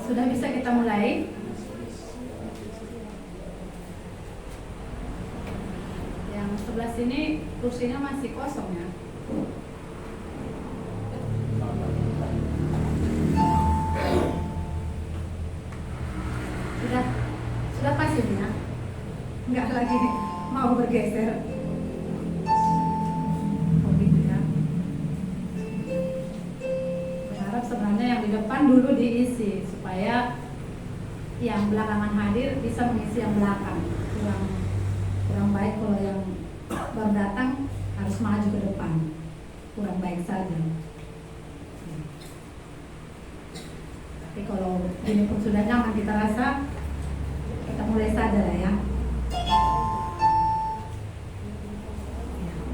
Sudah bisa kita mulai? Yang sebelah sini kursinya masih kosong ya. Sudah pas ini ya? Enggak lagi mau bergeser. Oh gitu ya. Berharap sebenarnya yang di depan dulu diisi supaya yang belakangan hadir bisa mengisi yang belakang. Kurang baik kalau yang baru datang harus maju ke depan. Kurang baik saja. Tapi kalau ini pun sudah nyaman kita rasa, kita mulai saja lah ya.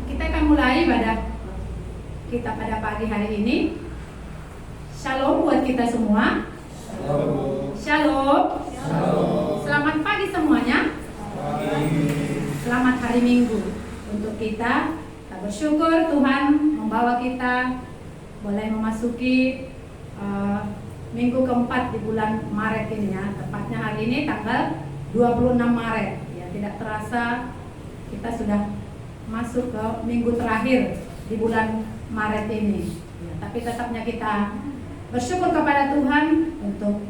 Kita akan mulai ibadah kita pada pagi hari ini. Shalom buat kita semua. Shalom. Selamat pagi semuanya. Selamat hari Minggu untuk kita. Kita bersyukur Tuhan membawa kita boleh memasuki minggu keempat di bulan Maret ini ya. Tepatnya hari ini tanggal 26 Maret. Ya, tidak terasa kita sudah masuk ke minggu terakhir di bulan Maret ini. Ya, tapi tetapnya kita bersyukur kepada Tuhan untuk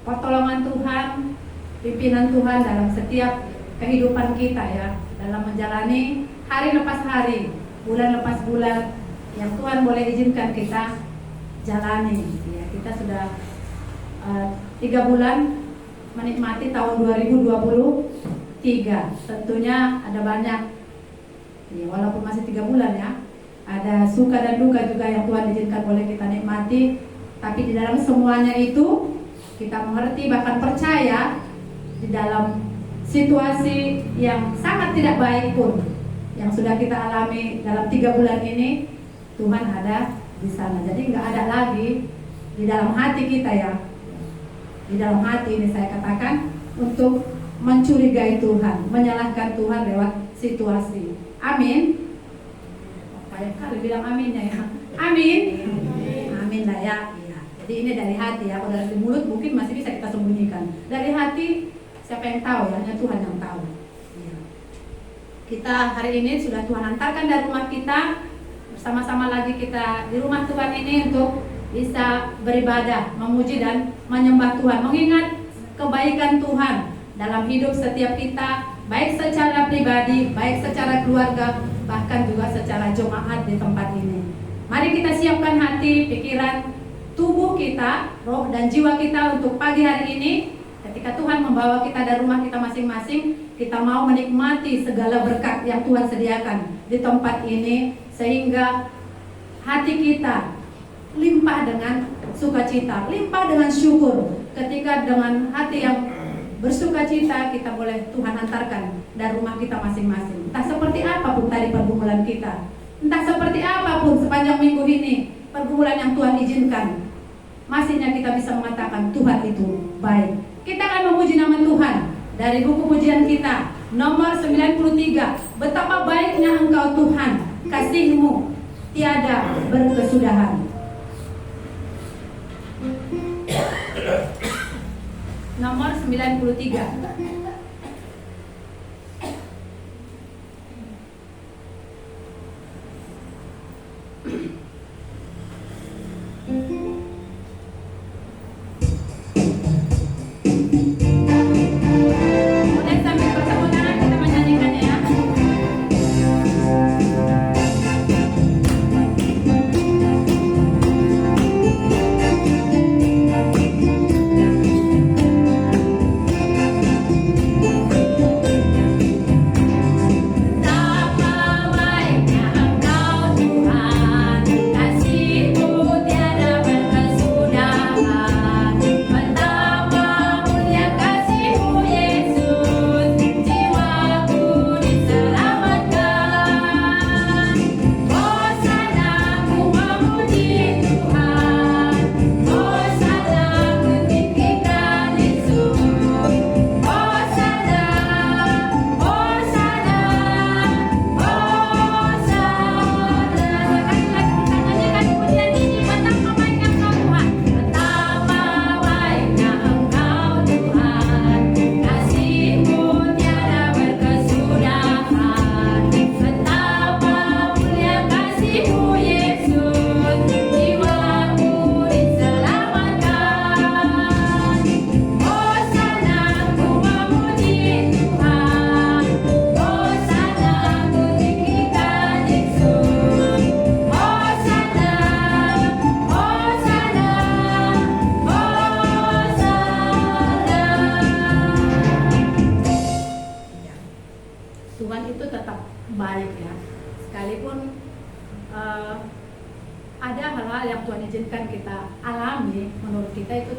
pertolongan Tuhan, pimpinan Tuhan dalam setiap kehidupan kita ya, dalam menjalani hari lepas hari, bulan lepas bulan yang Tuhan boleh izinkan kita jalani. Ya, kita sudah 3 bulan menikmati tahun 2023. Tentunya ada banyak, ya, walaupun masih 3 bulan ya, ada suka dan duka juga yang Tuhan izinkan boleh kita nikmati. Tapi di dalam semuanya itu kita mengerti bahkan percaya di dalam situasi yang sangat tidak baik pun yang sudah kita alami dalam 3 bulan ini, Tuhan ada di sana. Jadi nggak ada lagi di dalam hati kita ya. Di dalam hati ini saya katakan untuk mencurigai Tuhan, menyalahkan Tuhan lewat situasi. Amin. Banyak kali bilang aminnya ya. Amin. Amin lah ya. Jadi ini dari hati ya. Kalau dari mulut mungkin masih bisa kita sembunyikan. Dari hati siapa yang tahu ya? Hanya Tuhan yang tahu. Ya. Kita hari ini sudah Tuhan antarkan dari rumah kita. Bersama-sama lagi kita di rumah Tuhan ini untuk bisa beribadah, memuji dan menyembah Tuhan, mengingat kebaikan Tuhan dalam hidup setiap kita, baik secara pribadi, baik secara keluarga, bahkan juga secara jemaat di tempat ini. Mari kita siapkan hati, pikiran, tubuh kita, roh dan jiwa kita untuk pagi hari ini. Ketika Tuhan membawa kita dari rumah kita masing-masing, kita mau menikmati segala berkat yang Tuhan sediakan di tempat ini, sehingga hati kita limpah dengan sukacita, limpah dengan syukur. Ketika dengan hati yang bersukacita, kita boleh Tuhan antarkan dari rumah kita masing-masing. Entah seperti apapun tadi pergumulan kita, entah seperti apapun sepanjang minggu ini pergumulan yang Tuhan izinkan, masihnya kita bisa mengatakan Tuhan itu baik. Kita akan memuji nama Tuhan dari buku pujian kita nomor 93. Betapa baiknya Engkau Tuhan, kasih-Mu tiada berkesudahan. Nomor 93. Boleh sambil bertepuk tangan kita menyanyikannya ya.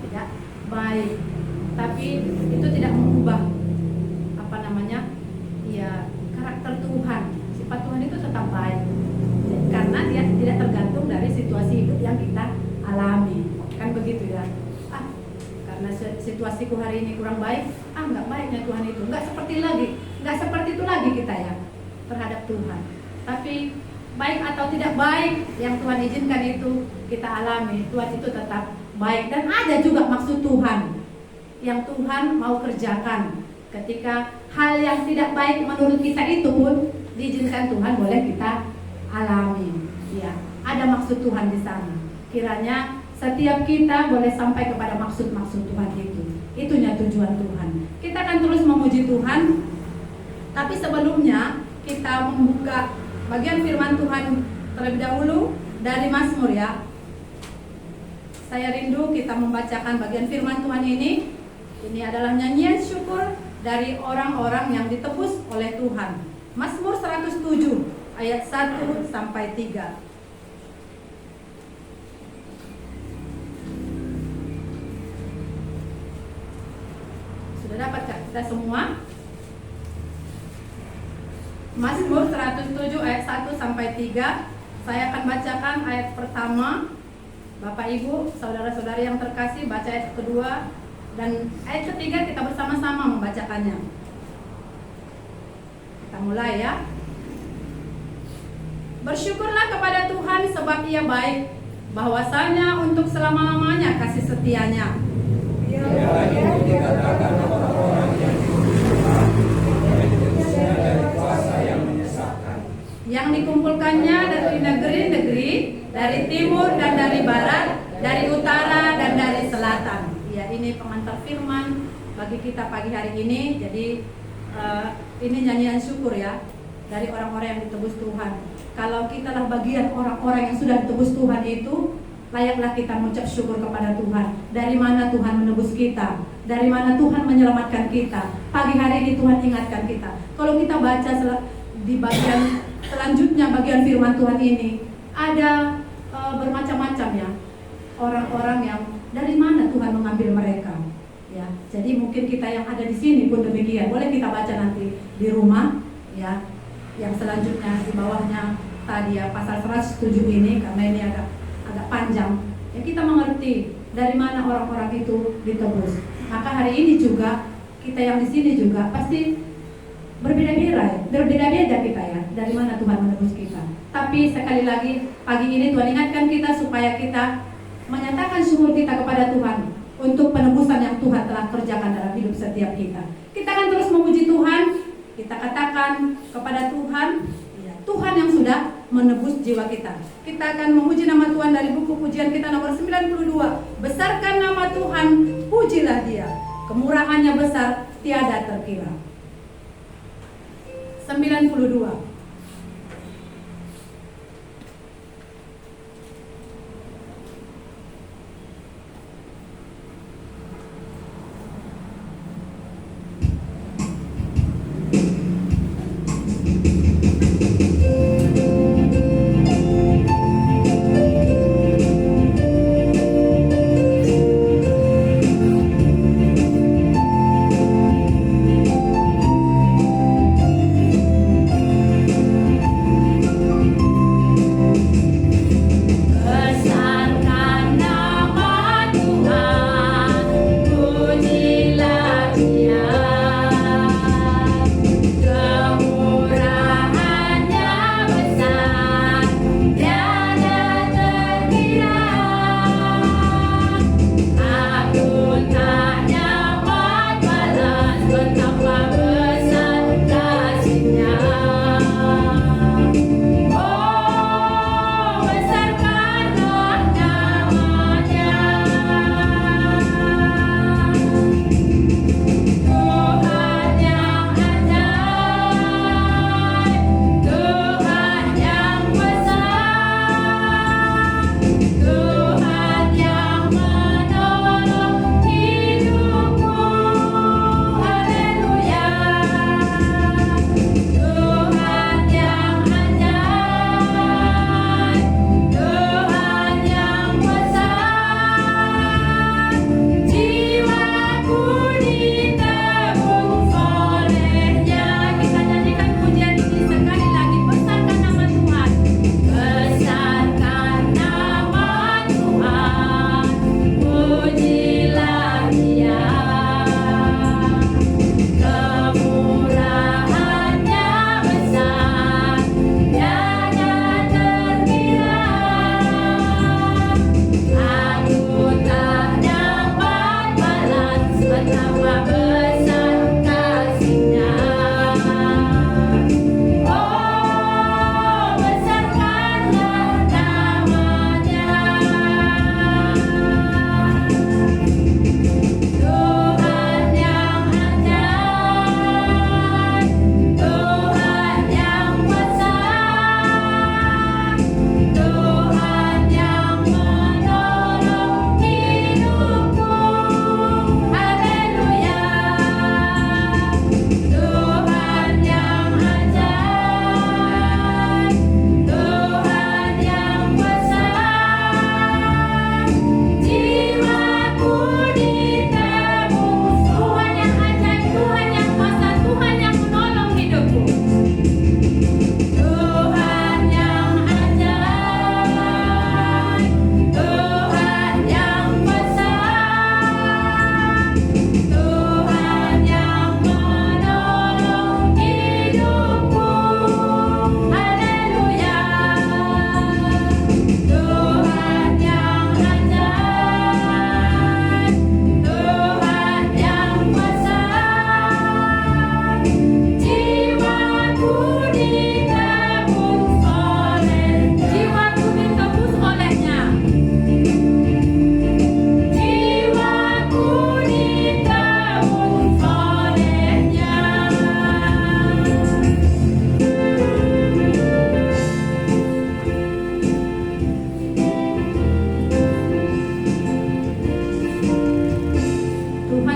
tidak baik. Tapi itu tidak mengubah ya karakter Tuhan. Sifat Tuhan itu tetap baik. Karena dia tidak tergantung dari situasi hidup yang kita alami. Kan begitu ya. Karena situasiku hari ini kurang baik, nggak baiknya Tuhan itu. Nggak seperti itu lagi kita ya terhadap Tuhan. Tapi baik atau tidak baik yang Tuhan izinkan itu kita alami, Tuhan itu tetap baik. Dan ada juga maksud Tuhan yang Tuhan mau kerjakan. Ketika hal yang tidak baik menurut kita itu pun diizinkan Tuhan boleh kita alami. Ya, ada maksud Tuhan di sana. Kiranya setiap kita boleh sampai kepada maksud-maksud Tuhan itu. Itunya tujuan Tuhan. Kita akan terus memuji Tuhan. Tapi sebelumnya kita membuka bagian firman Tuhan terlebih dahulu dari Mazmur ya. Saya rindu kita membacakan bagian firman Tuhan ini. Ini adalah nyanyian syukur dari orang-orang yang ditebus oleh Tuhan. Mazmur 107 ayat 1 sampai 3. Sudah dapat kita semua? Mazmur 107 ayat 1 sampai 3. Saya akan bacakan ayat pertama. Bapak Ibu, saudara-saudari yang terkasih, baca ayat kedua dan ayat ketiga kita bersama-sama membacakannya. Kita mulai ya. Bersyukurlah kepada Tuhan sebab Ia baik, bahwasanya untuk selama-lamanya kasih setianya. Yang dikumpulkannya dari negeri-negeri, dari timur dan dari barat, dari utara dan dari selatan. Ya, ini pengantar firman bagi kita pagi hari ini. Jadi ini nyanyian syukur ya dari orang-orang yang ditebus Tuhan. Kalau kita lah bagian orang-orang yang sudah ditebus Tuhan itu, layaklah kita mengucap syukur kepada Tuhan. Dari mana Tuhan menebus kita, dari mana Tuhan menyelamatkan kita. Pagi hari ini Tuhan ingatkan kita. Kalau kita baca di bagian selanjutnya, bagian firman Tuhan ini ada bermacam-macam ya orang-orang yang dari mana Tuhan mengambil mereka ya. Jadi mungkin kita yang ada di sini pun demikian. Boleh kita baca nanti di rumah ya. Yang selanjutnya di bawahnya tadi ya pasal 107 ini, karena ini agak panjang ya, kita mengerti dari mana orang-orang itu ditebus. Maka hari ini juga kita yang di sini juga pasti berbeda-beda kita ya, dari mana Tuhan menebus kita. Tapi sekali lagi pagi ini Tuhan ingatkan kita supaya kita menyatakan syukur kita kepada Tuhan untuk penebusan yang Tuhan telah kerjakan dalam hidup setiap kita. Kita akan terus memuji Tuhan. Kita katakan kepada Tuhan, ya, Tuhan yang sudah menebus jiwa kita. Kita akan memuji nama Tuhan dari buku pujian kita nomor 92. Besarkan nama Tuhan, pujilah Dia. Kemurahannya besar, tiada terkira. 92. Tuhan yang menolong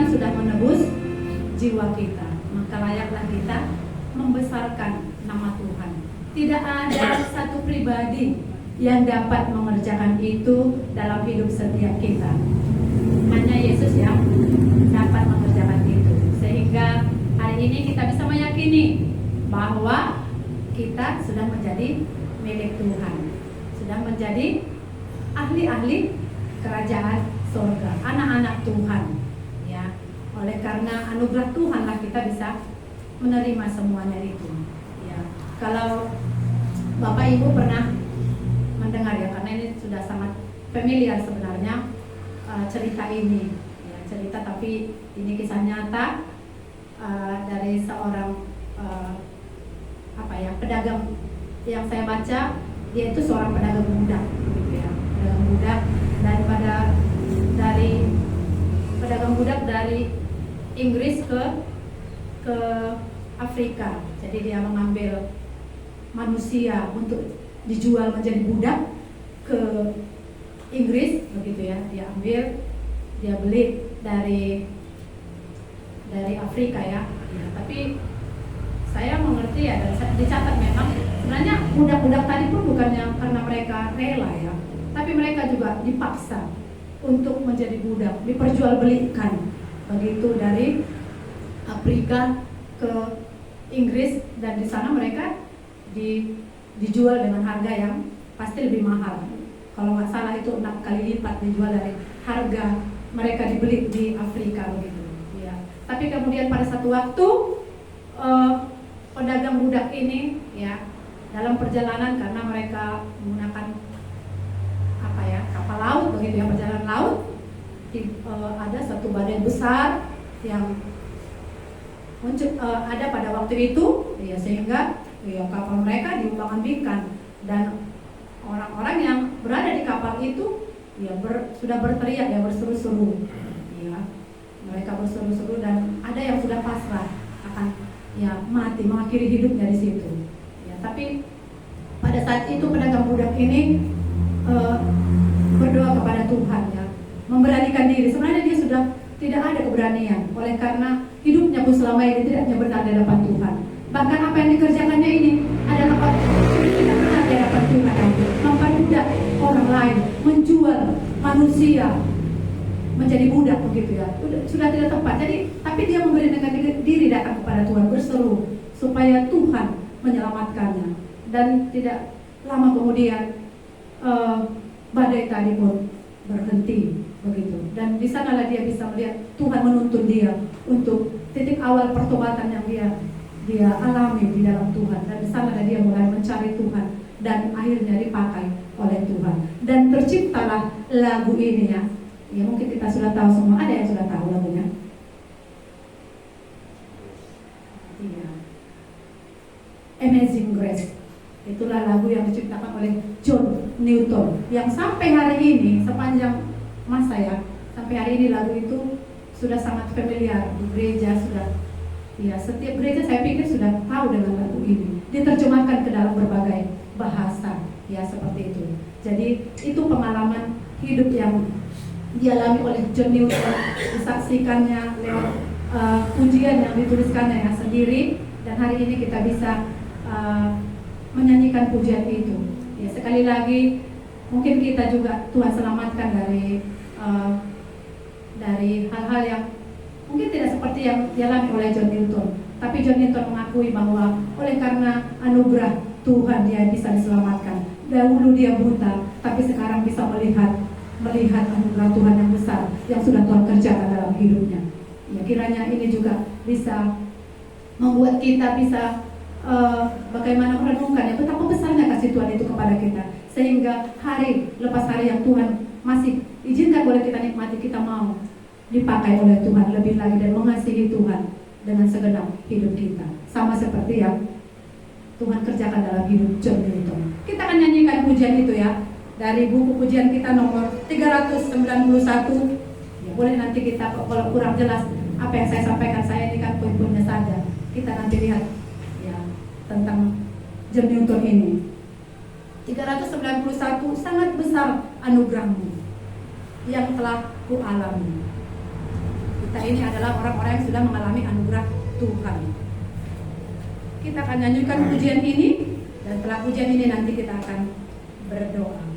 sudah menebus jiwa kita, maka layaklah kita membesarkan nama Tuhan. Tidak ada satu pribadi yang dapat mengerjakan itu dalam hidup setiap kita. Hanya Yesus yang dapat mengerjakan itu. Sehingga hari ini kita bisa meyakini bahwa kita sudah menjadi milik Tuhan, sudah menjadi ahli-ahli kerajaan surga, anak-anak Tuhan. Ya, oleh karena anugerah Tuhanlah kita bisa menerima semuanya itu. Ya, kalau Bapak Ibu pernah mendengar ya, karena ini sudah sangat familiar sebenarnya cerita ini. Ya, cerita tapi ini kisah nyata dari seorang pedagang yang saya baca. Dia itu seorang pedagang budak, gitu ya, pedagang budak dari pedagang budak dari Inggris ke Afrika. Jadi dia mengambil manusia untuk dijual menjadi budak ke Inggris, begitu ya. Dia beli dari Afrika ya. Tapi saya mengerti ya, dan dicatat memang sebenarnya budak-budak tadi pun bukannya karena mereka rela ya, tapi mereka juga dipaksa untuk menjadi budak, diperjualbelikan begitu dari Afrika ke Inggris, dan di sana mereka dijual dengan harga yang pasti lebih mahal. Kalau nggak salah itu 6 kali lipat dijual dari harga mereka dibeli di Afrika begitu. Ya. Tapi kemudian pada satu waktu pedagang budak ini ya, dalam perjalanan, karena mereka menggunakan kapal laut begitu ya, perjalanan laut, ada satu badai besar yang ada pada waktu itu ya, sehingga ya, kapal mereka diumbang-ambingkan, dan orang-orang yang berada di kapal itu ya sudah berteriak ya, berseru-seru ya, mereka berseru-seru, dan ada yang sudah pasrah akan ya mati, mengakhiri hidupnya di situ ya. Tapi pada saat itu pedagang budak ini berdoa kepada Tuhan ya, memberanikan diri. Sebenarnya dia sudah tidak ada keberanian, oleh karena hidupnya pun selama ini tidak benar di hadapan Tuhan. Bahkan apa yang dikerjakannya ini adalah tidak benar di hadapan Tuhan, memperbudak orang lain, menjual manusia menjadi budak begitu ya, sudah tidak tepat. Tapi dia memberanikan diri datang kepada Tuhan, berseru supaya Tuhan menyelamatkannya. Dan tidak lama kemudian badai tadi pun berhenti begitu. Dan di sanalah dia bisa melihat Tuhan menuntun dia untuk titik awal pertobatan yang dia alami di dalam Tuhan. Dan di sanalah dia mulai mencari Tuhan, dan akhirnya dipakai oleh Tuhan. Dan terciptalah lagu ini ya. Ya mungkin kita sudah tahu semua, ada yang sudah tahu lagunya? Iya. Amazing Grace. Itulah lagu yang diciptakan oleh John Newton, yang sampai hari ini, sepanjang masa ya, sampai hari ini lagu itu sudah sangat familiar di gereja. Sudah ya, setiap gereja saya pikir sudah tahu dengan lagu ini, diterjemahkan ke dalam berbagai bahasa ya, seperti itu. Jadi itu pengalaman hidup yang dialami oleh John Newton, disaksikannya lewat pujian yang dituliskannya ya sendiri, dan hari ini kita bisa menyanyikan pujian itu. Ya, sekali lagi mungkin kita juga Tuhan selamatkan dari hal-hal yang mungkin tidak seperti yang dialami oleh John Newton. Tapi John Newton mengakui bahwa oleh karena anugerah Tuhan dia bisa diselamatkan. Dahulu dia buta, tapi sekarang bisa melihat anugerah Tuhan yang besar yang sudah Tuhan kerjakan dalam hidupnya. Ya, kiranya ini juga bisa membuat kita bisa bagaimana merenungkan ya, betapa besarnya kasih Tuhan itu kepada kita, sehingga hari lepas hari yang Tuhan masih izinkan boleh kita nikmati, kita mau dipakai oleh Tuhan lebih lagi dan mengasihi Tuhan dengan segenap hidup kita, sama seperti yang Tuhan kerjakan dalam hidup John Newton. Kita akan nyanyikan pujian itu ya, dari buku pujian kita nomor 391. Ya, boleh nanti kita kalau kurang jelas apa yang saya sampaikan, saya ini kan poin-poinnya saja. Kita nanti lihat ya tentang John Newton ini. 391, sangat besar anugerahmu yang telah ku alami. Kita ini adalah orang-orang yang sudah mengalami anugerah Tuhan. Kita akan nyanyikan pujian ini, dan setelah pujian ini nanti kita akan berdoa.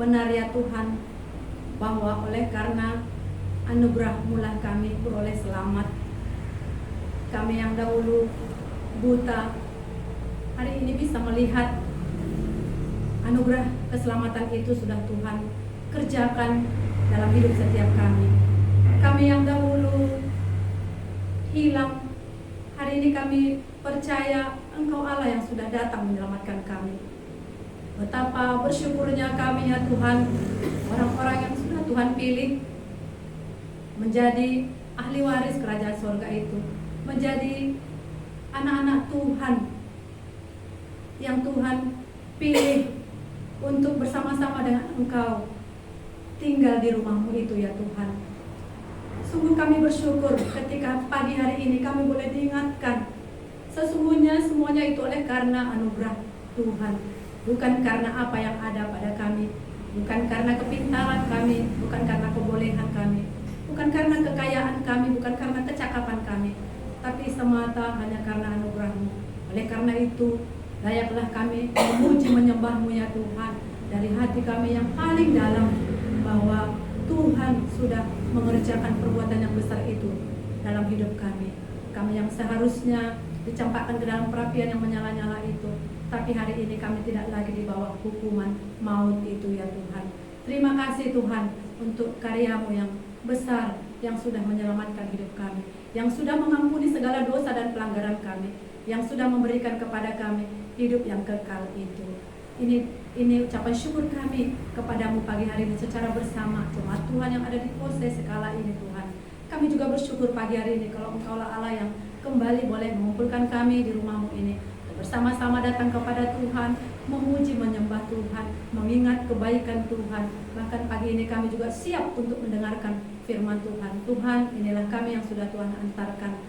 Benar ya Tuhan, bahwa oleh karena anugerah-Mu lah kami beroleh selamat. Kami yang dahulu buta, hari ini bisa melihat anugerah keselamatan itu sudah Tuhan kerjakan dalam hidup setiap kami. Kami yang dahulu hilang, hari ini kami percaya Engkau Allah yang sudah datang menyelamatkan kami. Betapa bersyukurnya kami ya Tuhan, orang-orang yang sudah Tuhan pilih menjadi ahli waris kerajaan surga itu, menjadi anak-anak Tuhan yang Tuhan pilih untuk bersama-sama dengan Engkau tinggal di rumah-Mu itu ya Tuhan. Sungguh kami bersyukur ketika pagi hari ini kami boleh diingatkan, sesungguhnya semuanya itu oleh karena anugerah Tuhan, bukan karena apa yang ada pada kami, bukan karena kepintaran kami, bukan karena kebolehan kami, bukan karena kekayaan kami, bukan karena kecakapan kami, tapi semata hanya karena anugerah-Mu. Oleh karena itu, layaklah kami memuji menyembah-Mu ya Tuhan, dari hati kami yang paling dalam, bahwa Tuhan sudah mengerjakan perbuatan yang besar itu dalam hidup kami. Kami yang seharusnya dicampakkan ke dalam perapian yang menyala-nyala itu, tapi hari ini kami tidak lagi di bawah hukuman maut itu ya Tuhan. Terima kasih Tuhan untuk karya-Mu yang besar yang sudah menyelamatkan hidup kami, yang sudah mengampuni segala dosa dan pelanggaran kami, yang sudah memberikan kepada kami hidup yang kekal itu. Ini ucapan syukur kami kepada-Mu pagi hari ini secara bersama jemaat Tuhan yang ada di Pose skala ini Tuhan. Kami juga bersyukur pagi hari ini kalau Engkau-lah Allah yang kembali boleh mengumpulkan kami di rumah-Mu ini, bersama-sama datang kepada Tuhan, memuji menyembah Tuhan, mengingat kebaikan Tuhan. Bahkan pagi ini kami juga siap untuk mendengarkan firman Tuhan. Tuhan, inilah kami yang sudah Tuhan antarkan.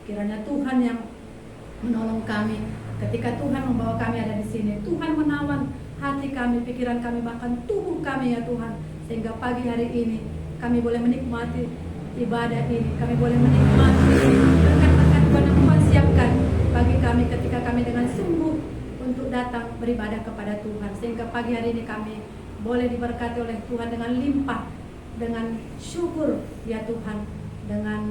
Kiranya Tuhan yang menolong kami ketika Tuhan membawa kami ada di sini. Tuhan menawan hati kami, pikiran kami, bahkan tubuh kami ya Tuhan, sehingga pagi hari ini kami boleh menikmati ibadah ini, kami boleh menikmati berkat-berkat Tuhan yang Tuhan siapkan bagi kami ketika kami dengan sungguh untuk datang beribadah kepada Tuhan, sehingga pagi hari ini kami boleh diberkati oleh Tuhan dengan limpah, dengan syukur ya Tuhan, dengan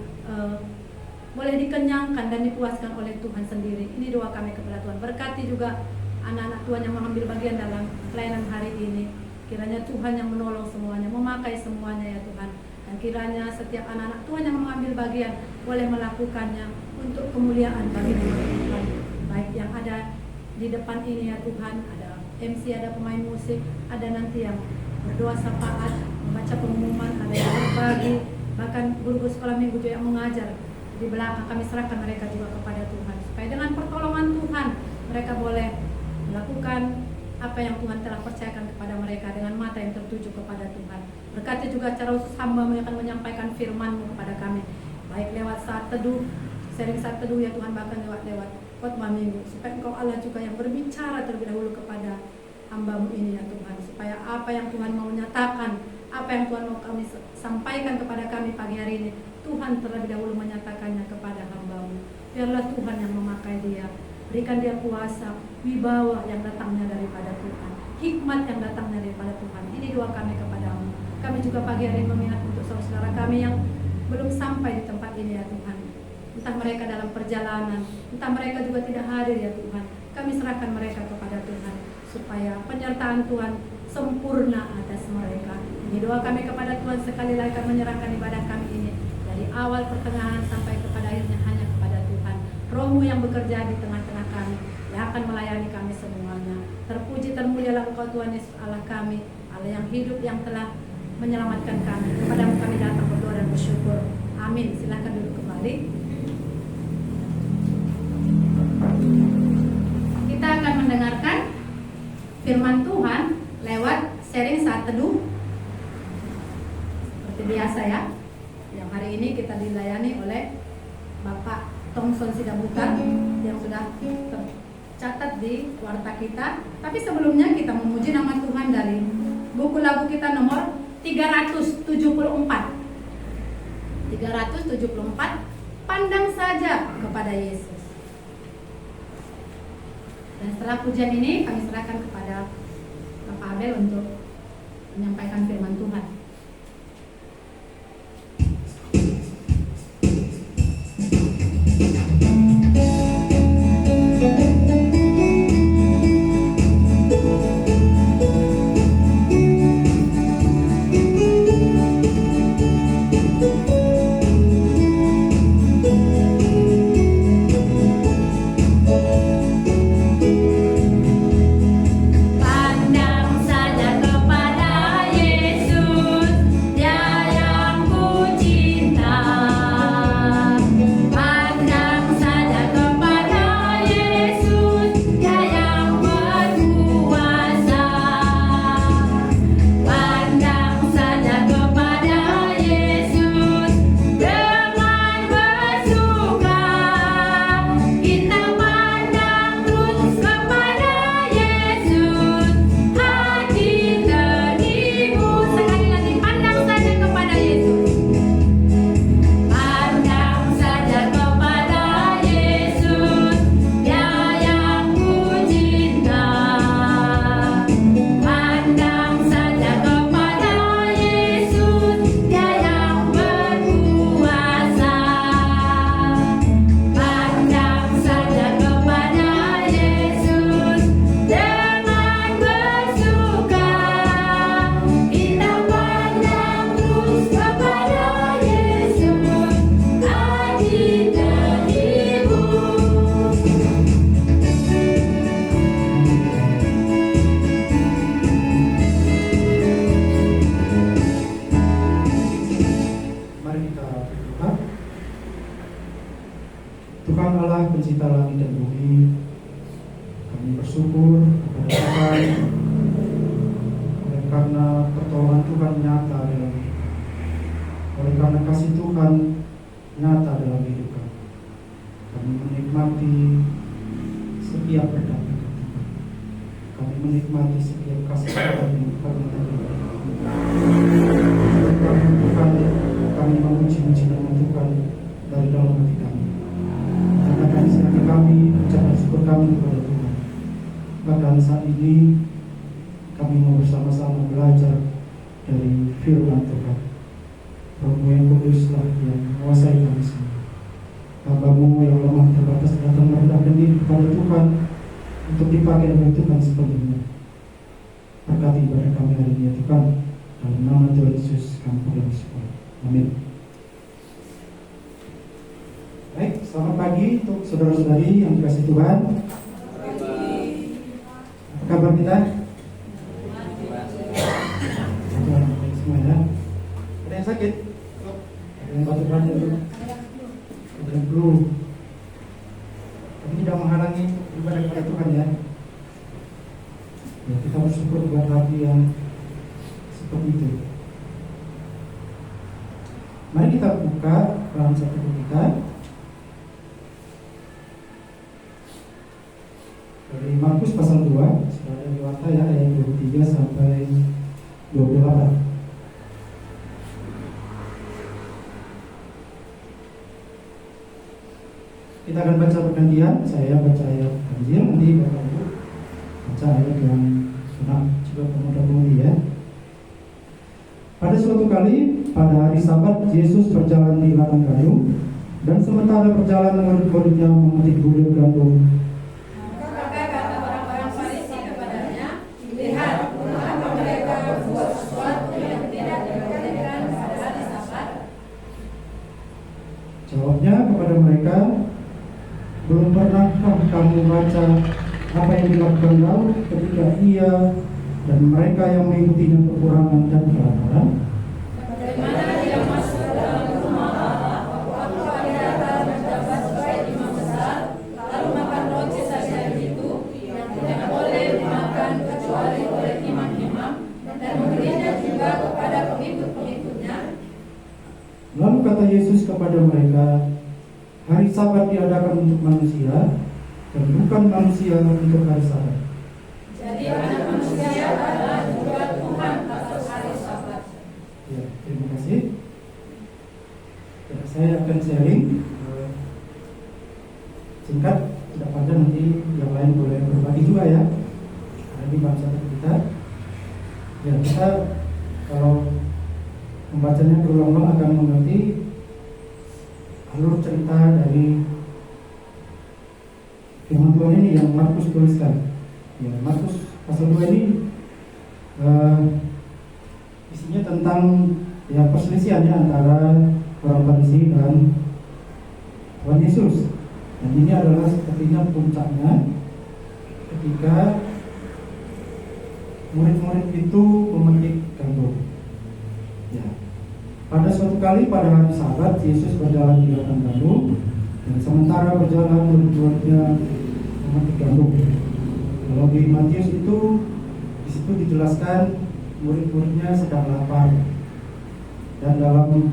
boleh dikenyangkan dan dipuaskan oleh Tuhan sendiri. Ini doa kami kepada Tuhan. Berkati juga anak-anak Tuhan yang mengambil bagian dalam pelayanan hari ini. Kiranya Tuhan yang menolong semuanya, memakai semuanya ya Tuhan. Dan kiranya setiap anak-anak Tuhan yang mengambil bagian boleh melakukannya untuk kemuliaan bagi nama Tuhan. Baik yang ada di depan ini ya Tuhan, ada MC, ada pemain musik, ada nanti yang berdoa syafaat, membaca pengumuman, ada yang berbagi, bahkan guru-guru sekolah minggu juga yang mengajar. Di belakang kami serahkan mereka juga kepada Tuhan, supaya dengan pertolongan Tuhan mereka boleh melakukan apa yang Tuhan telah percayakan kepada mereka dengan mata yang tertuju kepada Tuhan. Berkati juga cara khusus hamba-Mu yang akan menyampaikan firman-Mu kepada kami, baik lewat saat teduh, sharing saat teduh ya Tuhan, bahkan lewat khotbah minggu, supaya Engkau Allah juga yang berbicara terlebih dahulu kepada hamba-Mu ini ya Tuhan, supaya apa yang Tuhan mau nyatakan, apa yang Tuhan mau kami sampaikan kepada kami pagi hari ini, Tuhan terlebih dahulu menyatakannya kepada hamba-Mu. Biarlah Tuhan yang memakai dia, berikan dia kuasa, wibawa yang datangnya daripada Tuhan, hikmat yang datangnya daripada Tuhan. Ini doa kami kepada-Mu. Kami juga pagi hari ini mengingat untuk saudara kami yang belum sampai di tempat ini ya Tuhan. Entah mereka dalam perjalanan, entah mereka juga tidak hadir ya Tuhan. Kami serahkan mereka kepada Tuhan, supaya penyertaan Tuhan sempurna atas mereka. Ini doa kami kepada Tuhan, sekali lagi kami menyerahkan ibadah kami ini dari awal pertengahan sampai kepada akhirnya hanya kepada Tuhan. Roh-Mu yang bekerja di tengah-tengah kami, yang akan melayani kami semuanya. Terpuji termulialah Engkau Tuhan Yesus Allah kami, Allah yang hidup, yang telah menyelamatkan kami. Kepada-Mu kami datang berdoa dan bersyukur. Amin. Silakan duduk kembali. Kita akan mendengarkan firman Tuhan lewat sharing saat teduh seperti biasa ya. Yang hari ini kita dilayani oleh Bapak Thomson Sidabukan yang sudah tercatat di warta kita. Tapi sebelumnya kita memuji nama Tuhan dari buku lagu kita nomor 374. 374, pandang saja kepada Yesus. Dan setelah pujian ini kami serahkan kepada Bapak Abel untuk menyampaikan firman Tuhan. Pandang saja kepada Yesus. Tuhan nyata dalam hidup kami. Oleh karena kasih Tuhan nyata dalam hidup kami, kami menikmati setiap perdagangan Tuhan. Kami menikmati setiap kasih Tuhan yang karena Tuhan, kami memuji-muji nama Tuhan dari dalam hati kami. Katakan isi hati kami, ucapan syukur kami kepada Tuhan. Bahkan saat ini kami mau bersama-sama belajar dari firman Tuhan. Roh yang kuduslah yang menguasai kami semua. Hamba-Mu yang lemah terbatas datang merendahkan diri kepada Tuhan untuk dipakai oleh Tuhan sepenuhnya. Berkati ibadah kami hari ini ya Tuhan. Dalam nama Tuhan Yesus kami berdoa. Amin. Baik, selamat pagi untuk saudara-saudari yang dikasihi Tuhan. Apa kabar kita? Semua ya. Ada yang sakit? Ada yang batuk-batuk? Ada yang flu? Tapi tidak menghalangi ibadah kepada Tuhan ya. Ya, kita bersyukur buat hati yang seperti itu. Mari kita buka dalam satu buku kita dari Markus pasal 2, sudah ada di warta ya, ayat 23 sampai 28. Kita akan baca bergantian, saya baca ayat ganjil, nanti Bapak Ibu baca ayat yang sunnah juga pemuda-pemudi ya. Pada suatu kali, pada hari Sabat, Yesus berjalan di ladang gandum, dan sementara berjalan murid-muridnya memetik bulir gandum. Maka kata orang-orang Farisi kepadanya, lihat, mengapa mereka berbuat sesuatu yang tidak diperbolehkan pada hari Sabat? Jawabnya kepada mereka, belum pernahkah kamu baca apa yang dilakukan Daud ketika ia dan mereka yang mengikutinya kekurangan dan kelaparan? Bagaimana dia masuk ke dalam rumah Allah, waktu Abiatar menjabat sebagai imam besar, lalu makan roti saja itu, yang tidak boleh dimakan kecuali oleh imam-imam, dan memberinya juga kepada pengikut-pengikutnya. Lalu kata Yesus kepada mereka, hari Sabat diadakan untuk manusia, dan bukan manusia untuk hari Sabat. Jadi anak manusia adalah juga Tuhan atas hari Sabat. Ya, terima kasih. Ya, saya akan sharing singkat, tidak panjang, nanti yang lain boleh berbagi juga ya. Ada di bangsa kita. Ya, kita kalau membacanya berulang-ulang akan mengerti alur cerita dari firman Tuhan ini yang Markus tuliskan. Ya, Markus pasal 2 ini isinya tentang ya perselisihannya antara orang Farisi dan Tuhan Yesus. Dan ini adalah sepertinya puncaknya ketika murid-murid itu memetik gandum. Ya. Pada suatu kali pada hari Sabat, Yesus berjalan di ladang gandum, dan sementara berjalan murid-muridnya memetik gandum. Kalau di Matius itu, di situ dijelaskan murid-muridnya sedang lapar, dan dalam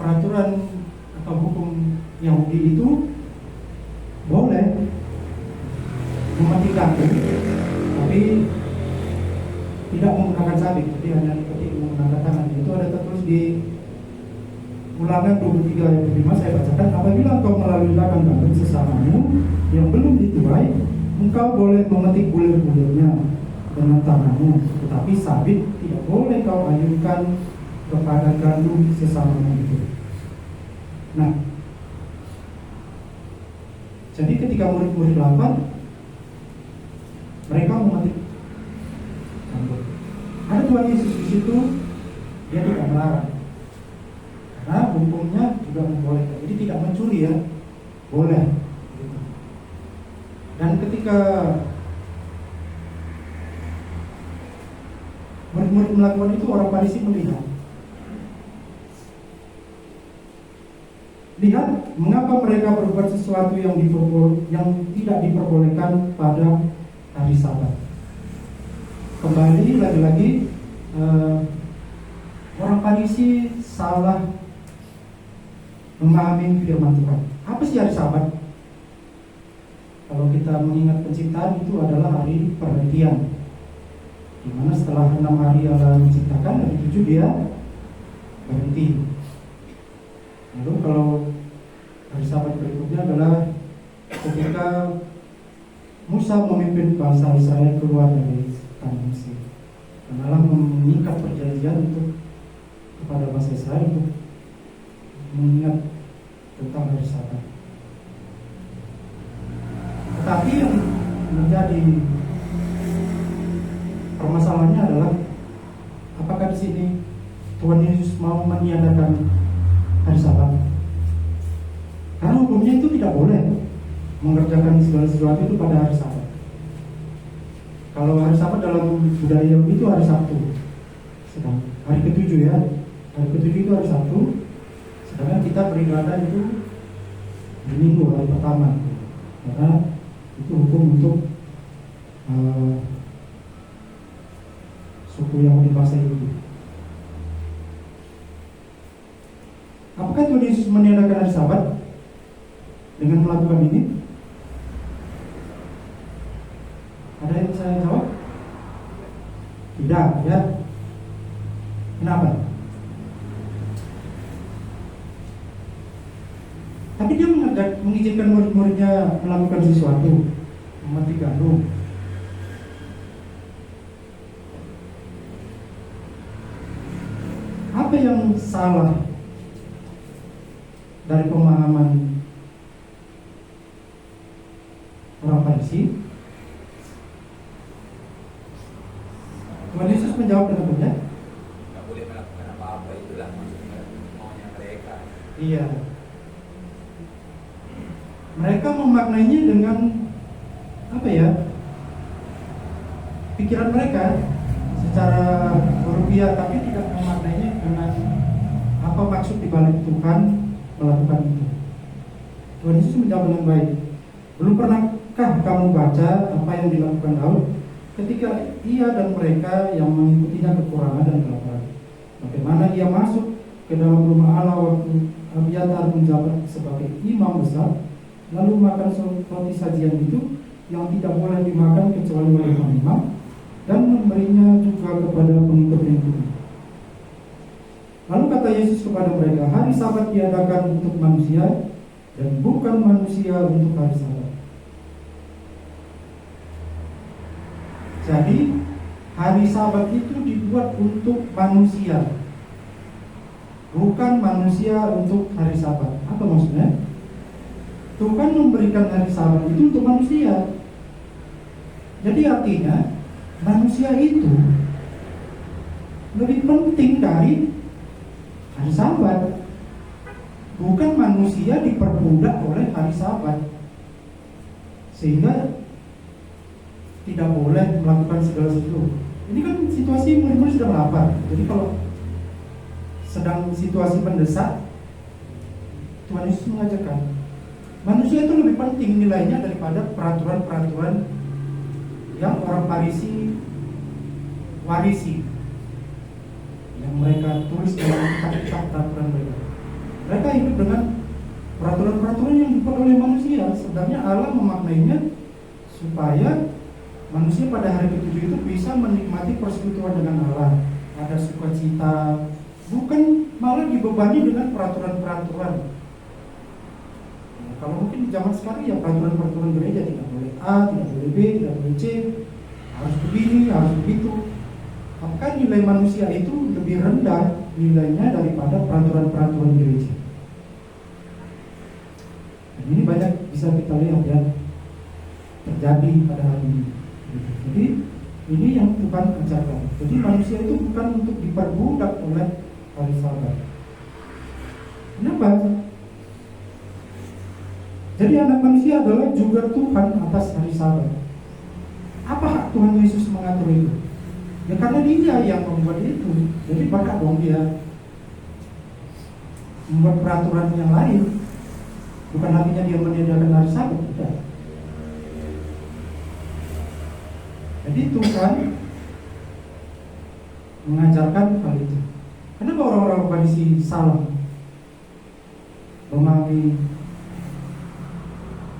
peraturan atau hukum Yahudi itu boleh memetik gandum, tapi tidak menggunakan sabit, jadi hanya ketik menggunakan tangan. Itu ada tertulis di Ulangan 23 ayat 5, saya bacakan, apabila engkau melalui ladang gandum sesamamu yang belum dituai, engkau boleh memetik bulir-bulirnya dengan tanganmu, tetapi sabit tidak boleh kau ayunkan kepada gandum sesamamu itu. Nah, jadi ketika murid-murid lapar, mereka memetik gandum. Ada Tuhan Yesus di situ, dia tidak melarang. Karena hukumnya juga membolehkan, jadi tidak mencuri ya, boleh. Dan ketika murid-murid melakukan itu, orang Farisi melihat. Lihat mengapa mereka berbuat sesuatu yang tidak diperbolehkan pada hari Sabat. kembali lagi-lagi orang Farisi salah memahami firman Tuhan. Apa sih hari Sabat? Kalau kita mengingat penciptaan, itu adalah hari perhentian, di mana setelah 6 hari Allah menciptakan, hari 7 dia berhenti. Lalu kalau hari Sabat berikutnya adalah ketika Musa memimpin bangsa Israel keluar dari tanah Mesir, dan Allah mengikat perjanjian untuk kepada bangsa Israel untuk mengingat tentang hari Sabat. Tetapi yang menjadi permasalahannya adalah apakah di sini Tuhan Yesus mau meniadakan hari Sabat? Karena hukumnya itu tidak boleh mengerjakan segala sesuatu itu pada hari Sabat. Kalau hari Sabat dalam budaya Yahudi itu hari Sabtu, sedang hari ketujuh ya, hari ketujuh itu hari Sabtu, sedangkan kita beribadah itu di Minggu hari pertama, karena itu hukum untuk suku Yahudi bangsa Yahudi. Apakah Tuhan Yesus meniadakan hari Sabat dengan melakukan ini? Ada yang saya jawab? Tidak, ya. Kenapa? Tapi dia mengizinkan murid-muridnya melakukan sesuatu, memetik gandum. Apa yang salah dari pemahaman orang Farisi? Tuhan Yesus menjawab dengan benar. Nggak boleh melakukan apa-apa, itulah maksudnya maunya mereka. Iya. Mereka memaknainya dengan apa ya? Pikiran mereka secara rupiah, tapi tidak memaknainya dengan apa maksud dibalik Tuhan melakukan itu. Tuhan Yesus menjawab dengan baik. Belum pernahkah kamu baca apa yang dilakukan Daud ketika ia dan mereka yang mengikutinya kekurangan dan kelaparan? Bagaimana ia masuk ke dalam rumah Allah waktu Abiatar menjabat sebagai imam besar, lalu makan roti sajian itu yang tidak boleh dimakan kecuali oleh imam, dan memberinya juga kepada pengikut-pengikutnya. Lalu kata Yesus kepada mereka, hari Sabat diadakan untuk manusia dan bukan manusia untuk hari Sabat. Jadi hari Sabat itu dibuat untuk manusia, bukan manusia untuk hari Sabat. Apa maksudnya? Tuhan memberikan hari Sabat itu untuk manusia. Jadi artinya manusia itu lebih penting dari hari Sabat. Bukan manusia diperbudak oleh hari Sabat, sehingga tidak boleh melakukan segala sesuatu. Ini kan situasi murid-murid sedang lapar. Jadi kalau sedang situasi mendesak, Tuhan Yesus mengajarkan manusia itu lebih penting nilainya daripada peraturan-peraturan yang orang Farisi warisi, yang mereka tulis dalam kitab-kitab peraturan mereka. Mereka hidup dengan peraturan-peraturan yang dibuat oleh manusia. Sebenarnya Allah memaknainya supaya manusia pada hari ketujuh itu bisa menikmati persekutuan dengan Allah, ada sukacita, bukan malah dibebani dengan peraturan-peraturan. Kalau mungkin di zaman sekarang ya peraturan-peraturan gereja, tidak boleh A, tidak boleh B, tidak boleh C, harus begini, harus begitu. Apakah nilai manusia itu lebih rendah nilainya daripada peraturan-peraturan gereja? Dan ini banyak bisa kita lihat ya terjadi pada hari ini. Jadi ini yang Tuhan ajarkan. Jadi manusia itu bukan untuk diperbudak oleh hari Sabat. Kenapa? Jadi anak manusia adalah juga Tuhan atas hari Sabat. Apa hak Tuhan Yesus mengatur itu? Ya karena dia yang membuat itu. Jadi berhak dong dia membuat peraturan yang lain. Bukan artinya dia meniadakan hari Sabat, tidak. Jadi Tuhan mengajarkan hal itu. Kenapa orang-orang Farisi salah memahami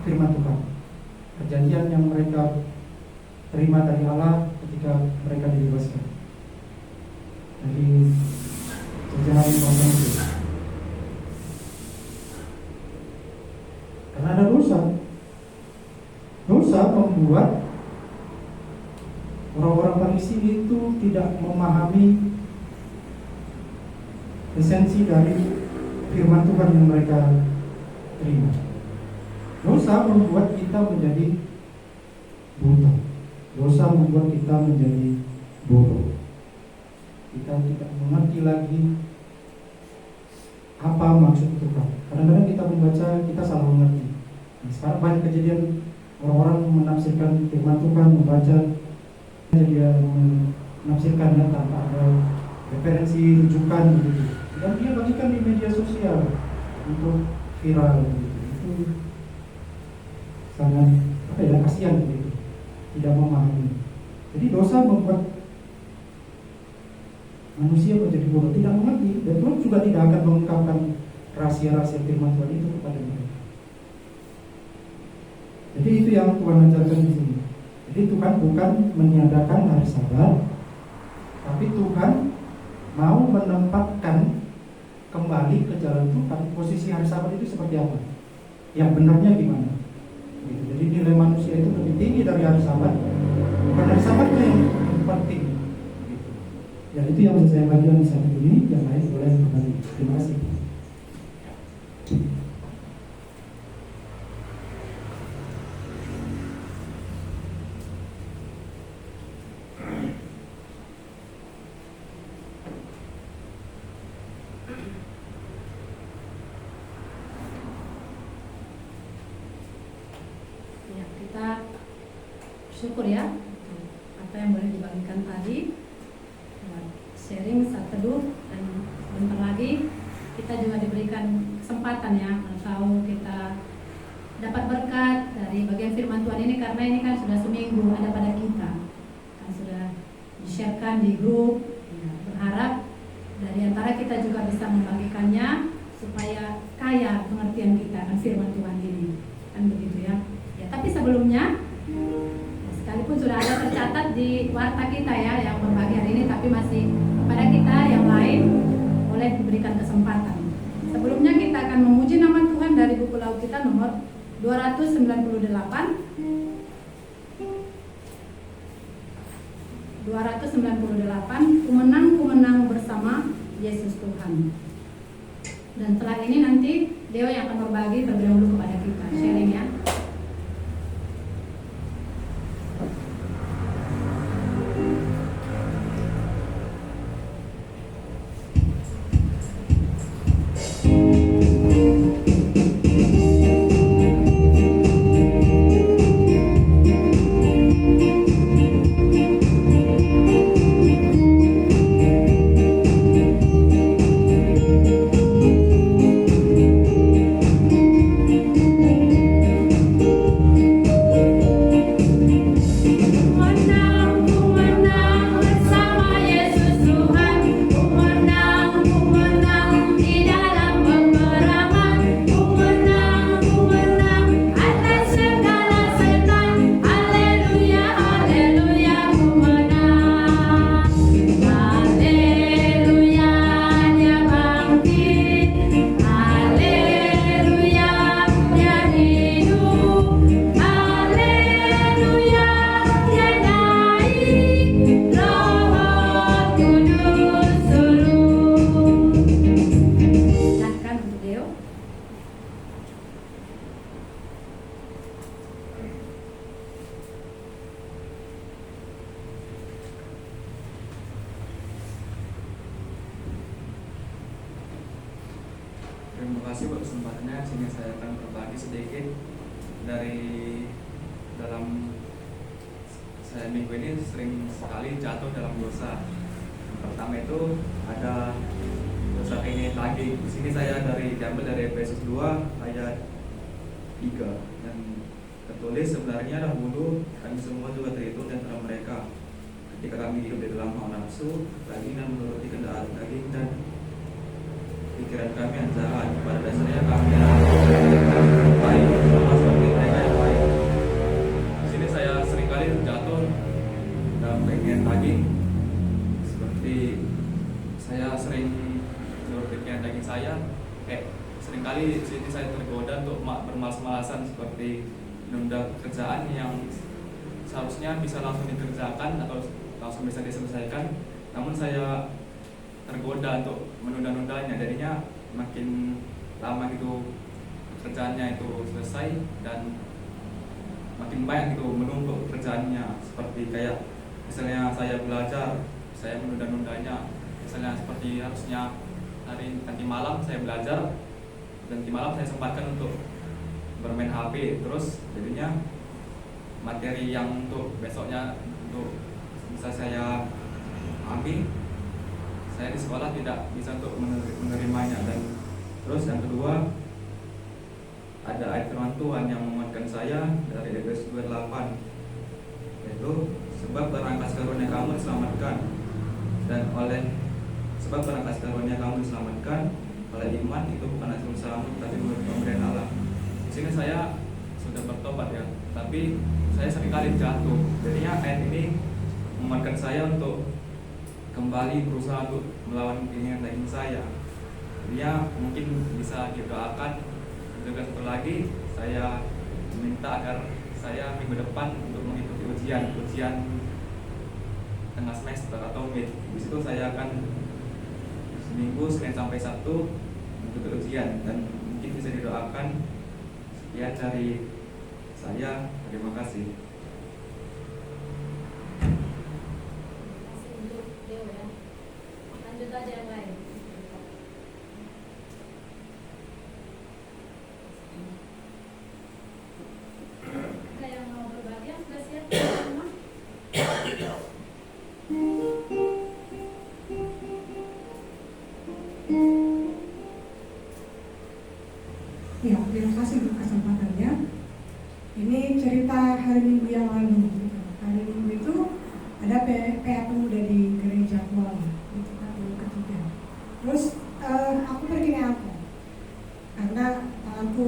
firman Tuhan? Perjanjian yang mereka terima dari Allah ketika mereka dibebaskan dari jajahan bangsa itu. Karena ada dosa. Dosa membuat orang-orang Farisi itu tidak memahami esensi dari firman Tuhan yang mereka terima. Dosa membuat kita menjadi buta. Dosa membuat kita menjadi bodoh. Kita tidak mengerti lagi apa maksud Tuhan. Kadang-kadang kita membaca, kita salah mengerti. Nah, sekarang banyak kejadian orang-orang menafsirkan firman Tuhan, membaca, dia menafsirkan tanpa ada referensi rujukan begitu. Dan dia bagikan di media sosial untuk viral begitu. Itu sangat kasihan begitu. Tidak memahami. Jadi dosa membuat manusia menjadi bodoh, tidak mengerti, dan Tuhan juga tidak akan mengungkapkan rahasia-rahasia firman Tuhan itu kepada mereka. Jadi itu yang Tuhan ajarkan di sini. Jadi Tuhan bukan meniadakan hari Sabat, tapi Tuhan mau menempatkan kembali ke jalan Tuhan. Posisi hari Sabat itu seperti apa? Yang benarnya gimana? Gitu. Jadi nilai manusia itu lebih tinggi dari hari Sabat. Bukan hari Sabatnya yang penting. Gitu. Ya itu yang bisa saya bagikan di saat ini. Yang lain boleh kembali. Terima kasih. Syukur ya apa yang boleh dibagikan tadi, sharing saat teduh, dan sebentar lagi kita juga diberikan kesempatan ya atau kita dapat berkat dari bagian firman Tuhan ini, karena ini kan sudah seminggu ada pada kita, kan sudah di-sharekan di grup ya, berharap dari antara kita juga bisa membagikannya supaya kaya pengertian kita akan firman Tuhan ini, kan begitu ya. Ya tapi sebelumnya sekalipun sudah ada tercatat di warta kita ya yang berbagi hari ini, tapi masih pada kita yang lain boleh diberikan kesempatan. Sebelumnya kita akan memuji nama Tuhan dari buku laut kita nomor 298. 298, Kumenang bersama Yesus Tuhan. Dan setelah ini nanti Deo yang akan berbagi terlebih dahulu kepada kita, sharing ya. Terima kasih buat kesempatannya. Sini saya akan berbagi sedikit dari dalam saya minggu ini sering sekali jatuh dalam dosa. Yang pertama itu ada dosa ingin tagih. Di sini saya diambil dari Efesus 2 ayat 3 dan tertulis sebenarnya dahulu kami semua juga terhitung di antara mereka ketika kami hidup di dalam hawa nafsu, keinginan menuruti kehendak daging dan pikiran kami yang jahat. Pada dasarnya kami baik, sama seperti mereka yang baik. Di sini saya seringkali terjatuh dalam keinginan daging, seperti saya sering menuruti keinginan daging saya. Seringkali di sini saya tergoda untuk bermalas-malasan, seperti menunda pekerjaan yang seharusnya bisa langsung dikerjakan atau langsung bisa diselesaikan, namun saya tergoda untuk menunda-nundanya. Jadinya makin lama gitu pekerjaannya itu selesai dan makin banyak gitu menumpuk pekerjaannya. Seperti kayak misalnya saya belajar, saya menunda-nundanya. Misalnya seperti harusnya nanti malam saya belajar dan di malam saya sempatkan untuk bermain HP, terus jadinya materi yang untuk besoknya untuk bisa saya ambil, saya di sekolah tidak bisa untuk menerimanya. Dan terus yang kedua, ada ayat firman Tuhan yang menguatkan saya dari Efesus 2:8, yaitu sebab barang kasih karunia kamu diselamatkan dan oleh sebab barang kasih karunia kamu diselamatkan oleh iman, itu bukan hasil usahamu tapi menurut pemberian Allah. Di sini saya sudah bertobat ya, tapi saya seringkali jatuh. Jadinya ayat ini menguatkan saya untuk kembali berusaha untuk melawan keinginan daging saya. Dia mungkin bisa didoakan. Juga satu lagi, saya minta agar saya minggu depan untuk mengikuti ujian tengah semester atau mid. Di situ saya akan seminggu Senin sampai Sabtu mengikuti ujian, dan mungkin bisa didoakan. Sekian dari saya, terima kasih. Untuk Deo ya. Lanjut aja yang lain. Ada yang mau berbagi yang sudah siap semua? Ya, terima kasih untuk kesempatannya. Ini cerita hari Minggu yang lalu. Hari Minggu itu ada PA pemuda di gereja Kuala, itu tahun ketiga. Terus aku pergi naik angkot karena tanganku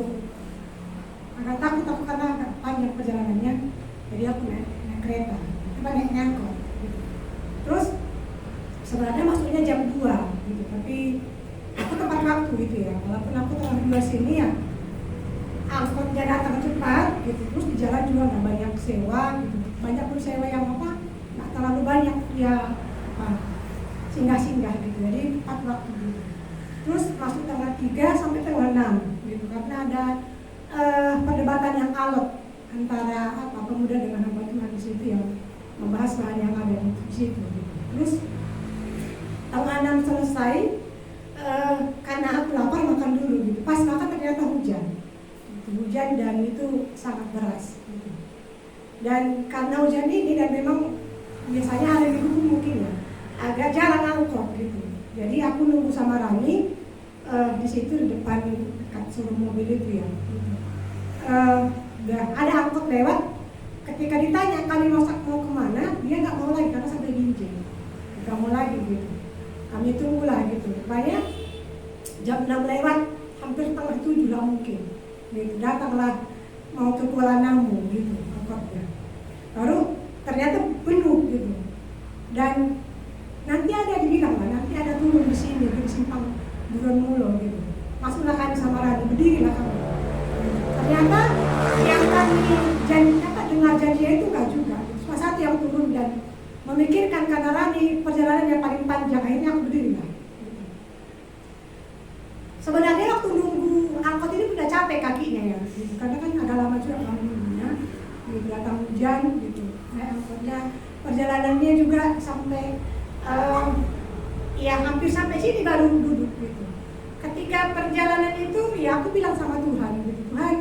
agak takut karena agak panjang perjalanannya. Jadi aku naik kereta, naik angkot. Gitu. Terus sebenarnya masuknya jam 2 gitu, tapi aku tepat waktu gitu ya. Walaupun aku telah 2 sini ya, angkotnya datang cepat gitu. Terus di jalan juga nggak banyak sewa gitu. Banyak pun sewa yang nggak terlalu banyak ya, singgah-singgah gitu. Jadi tepat waktu gitu. Terus masuk tanggal 3 sampai tanggal 6 gitu, karena ada perdebatan yang alot antara pemuda dengan hamba Tuhan di situ yang membahas bahan yang ada di situ gitu. Terus tanggal 6 selesai, karena aku lapar makan dulu gitu. Pas makan ternyata hujan dan itu sangat deras gitu. Dan karena hujan ini, dan memang biasanya hari Minggu mungkin ya agak jarang angkot gitu. Jadi aku nunggu sama Rani di situ di depan dekat showroom mobil itu ya. Ada angkot lewat. Ketika ditanya kami mau kemana, dia nggak mau lagi karena sampai Binjai, nggak mau lagi gitu. Kami tunggulah gitu. Rupanya jam 6 lewat, hampir setengah 7 lah mungkin. Gitu. Datanglah mau ke Kuala Namu gitu angkotnya. Baru ternyata penuh gitu. Dan nanti ada dibilang lah, nanti ada turun di sini di simpang Buron Mulo gitu. Masuklah kami sama Rani, berdirilah kami. Ternyata yang kami dengar janjinya itu enggak juga. Cuma satu yang turun dan memikirkan, karena Rani perjalanan yang paling panjang, akhirnya aku berdirilah. Sebenarnya waktu nunggu angkot ini udah capek kakinya ya, gitu. Karena kan agak lama juga nunggunya, gitu, datang hujan gitu. Angkotnya perjalanannya juga sampai ya hampir sampai sini baru duduk gitu. Ketika perjalanan itu ya aku bilang sama Tuhan gitu, Tuhan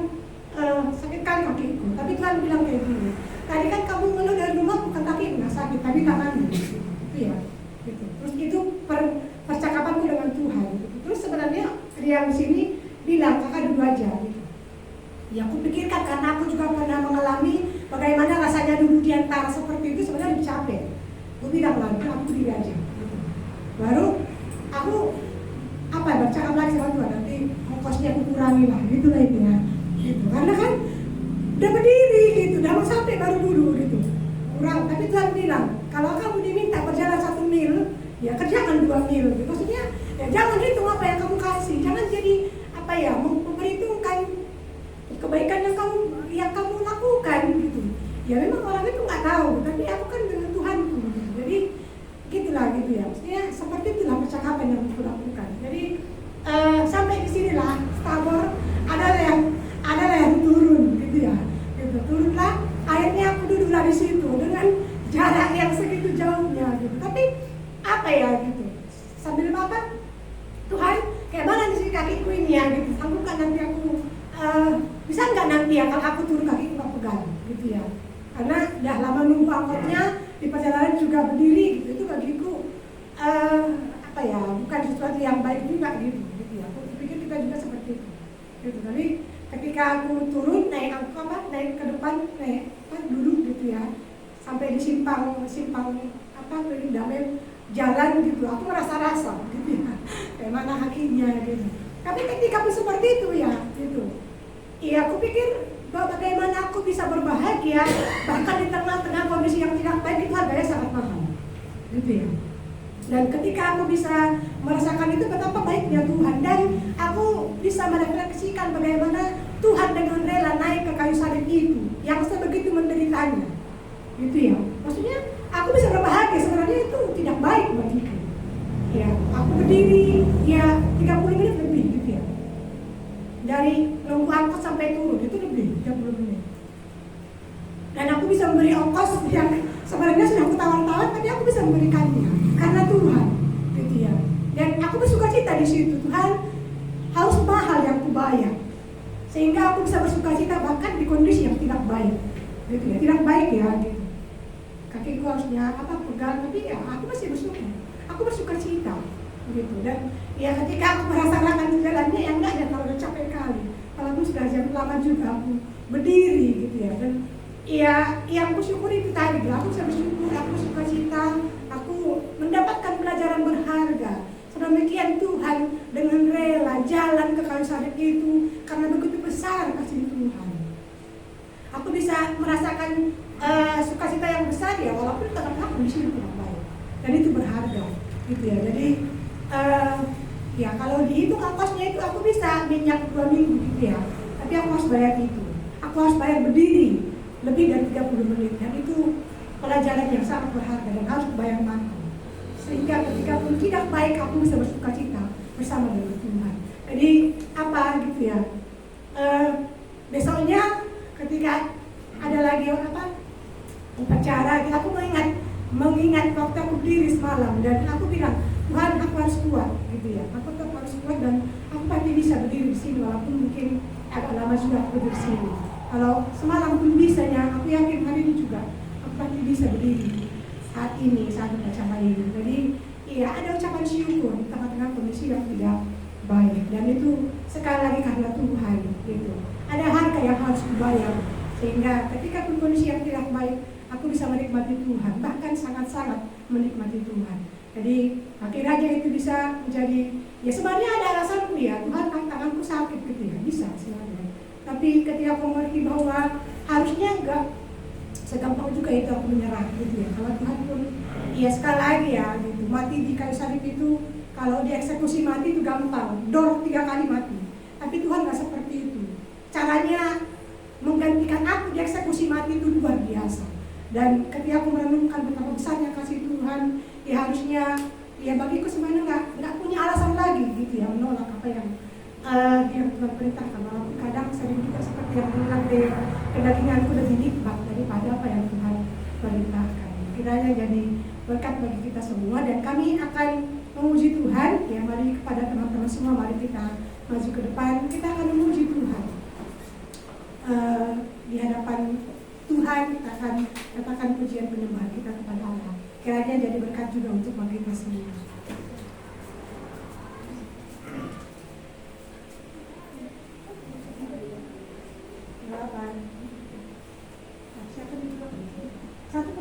sakit kali kakiku, tapi Tuhan bilang kayak gini, tadi kan kamu ngeluh dari rumah bukan kaki nggak sakit, tapi tanganmu gitu. Itu ya gitu. Terus itu percakapanku dengan Tuhan gitu. Terus sebenarnya yang di sini bilang kakak duduk aja gitu. Ya aku pikirkan karena aku juga pernah mengalami bagaimana rasanya duduk di antara seperti itu, sebenarnya capek. Aku bilang lagi, aku berdiri aja. Gitu. Baru aku bercakap lagi sama Tuhan, nanti ongkosnya aku kurangi lah, gitulah itu ya. Gitu. Karena kan udah berdiri gitu, udah mau sampai baru dulu gitu. Kurang, tapi Tuhan bilang, kalau kamu diminta berjalan 1 mil, ya kerjakan 2 mil. Gitu. Maksudnya, ya jangan hitung apa yang kamu kasih, jangan jadi memperhitungkan kebaikan yang kamu lakukan gitu. Ya memang orang itu nggak tahu, tapi aku kan dengan Tuhanku. Gitu. Jadi gitulah gitu ya. Maksudnya seperti itulah percakapan yang aku lakukan. Jadi sampai di sinilah Tabor adalah yang turun gitu ya. Gitu. Turunlah, akhirnya aku duduklah di situ dengan jarak yang segitu jauhnya gitu. Tapi apa ya gitu. Sambil apa? Tuhan, kayak mana di sini kakiku ini ya gitu. Sanggup nanti aku bisa nggak nanti ya kalau aku turun kakiku nggak pegal gitu ya. Karena udah lama nunggu angkotnya, di perjalanan juga berdiri gitu. Itu bagiku bukan sesuatu yang baik juga gitu ya. Aku pikir kita juga seperti itu. Gitu. Tapi ketika aku turun naik ke depan duduk gitu ya. Sampai di simpang damai jalan gitu. Aku merasa-rasa gitu ya. Kayak mana kakinya gitu. Tapi ketika aku seperti itu ya gitu. Iya, aku pikir bagaimana aku bisa berbahagia bahkan di tengah-tengah kondisi yang tidak baik, itu harganya sangat mahal gitu ya. Dan ketika aku bisa merasakan itu betapa baiknya Tuhan, dan aku bisa merefleksikan bagaimana Tuhan dengan rela naik ke kayu salib itu yang sebegitu menderitanya gitu ya. Maksudnya aku bisa berbahagia, sebenarnya itu tidak baik bagiku ya. Aku berdiri ya 30 menit lebih gitu ya. Dari nunggu angkot sampai turun itu lebih 30 menit. Dan aku bisa memberi ongkos yang sebenarnya sudah aku tawar-tawar, tapi aku bisa memberikannya karena Tuhan, gitu ya. Dan aku bersuka cita di situ. Tuhan, harus mahal yang aku bayar, sehingga aku bisa bersuka cita bahkan di kondisi yang tidak baik, gitu ya. Tidak baik ya, gitu. Kakiku harusnya pegang, tapi ya aku masih bersyukur. Aku bersuka cita, gitu. Dan ya ketika aku merasakan jalannya yang enggak ya, kalau udah capek kali, kalau sudah jam lama juga aku berdiri gitu ya. Dan ya yang aku syukuri itu tadi, aku bisa bersyukur, aku suka cita, aku mendapatkan pelajaran berharga. Sedemikian Tuhan dengan rela jalan ke kayu salib itu karena begitu besar kasih Tuhan. Aku bisa merasakan sukacita yang besar ya, walaupun tengah-tengah kondisi yang tidak baik. Dan itu berharga, gitu ya. Jadi ya kalau dihitung ongkosnya itu aku bisa minyak 2 minggu gitu ya. Tapi aku harus bayar itu. Aku harus bayar berdiri lebih dari 30 menit, dan itu pelajaran yang sangat berharga dan harus bayar mahal. Sehingga ketika pun tidak baik, aku bisa bersuka cita bersama dengan Tuhan. Jadi gitu ya. Besoknya ketika ada lagi upacara, aku mengingat waktu aku berdiri semalam, dan aku bilang, Tuhan, aku harus kuat gitu ya. Aku tetap harus kuat, dan aku pasti bisa berdiri di sini walaupun mungkin agak lama sudah aku berdiri di sini. Kalau semalam belum bisanya, aku yakin hari ini juga aku pasti bisa berdiri saat upacara ini. Jadi iya, ada ucapan syukur di tengah-tengah kondisi yang tidak baik, dan itu sekali lagi karena Tuhan gitu. Ada harga yang harus dibayar, sehingga ketika pun kondisi yang tidak baik, aku bisa menikmati Tuhan, bahkan sangat-sangat menikmati Tuhan. Jadi akhirnya itu bisa menjadi, ya sebenarnya ada alasanku ya, Tuhan tanganku sakit gitu ya, bisa sebenarnya. Tapi ketika aku mengerti bahwa harusnya enggak segampang juga itu aku menyerah gitu ya. Kalau Tuhan pun, ya sekali lagi ya gitu, mati di kayu salib itu, kalau dieksekusi mati itu gampang, 3 kali mati. Tapi Tuhan nggak seperti itu. Caranya menggantikan aku dieksekusi mati itu luar biasa. Dan ketika aku merenungkan betapa besarnya kasih Tuhan, ya harusnya, ya bagiku sebenarnya nggak punya alasan lagi gitu ya menolak apa yang Tuhan perintahkan. Walaupun kadang sering juga seperti yang bilang kedaginganku lebih nikmat daripada apa yang Tuhan perintahkan. Kiranya jadi berkat bagi kita semua, dan kami akan memuji Tuhan. Ya, mari kepada teman-teman semua, mari kita maju ke depan. Kita akan memuji Tuhan di hadapan Tuhan. Kita akan katakan pujian penyembahan kita kepada Allah. Kiranya jadi berkat juga untuk bagi kita semua. Satu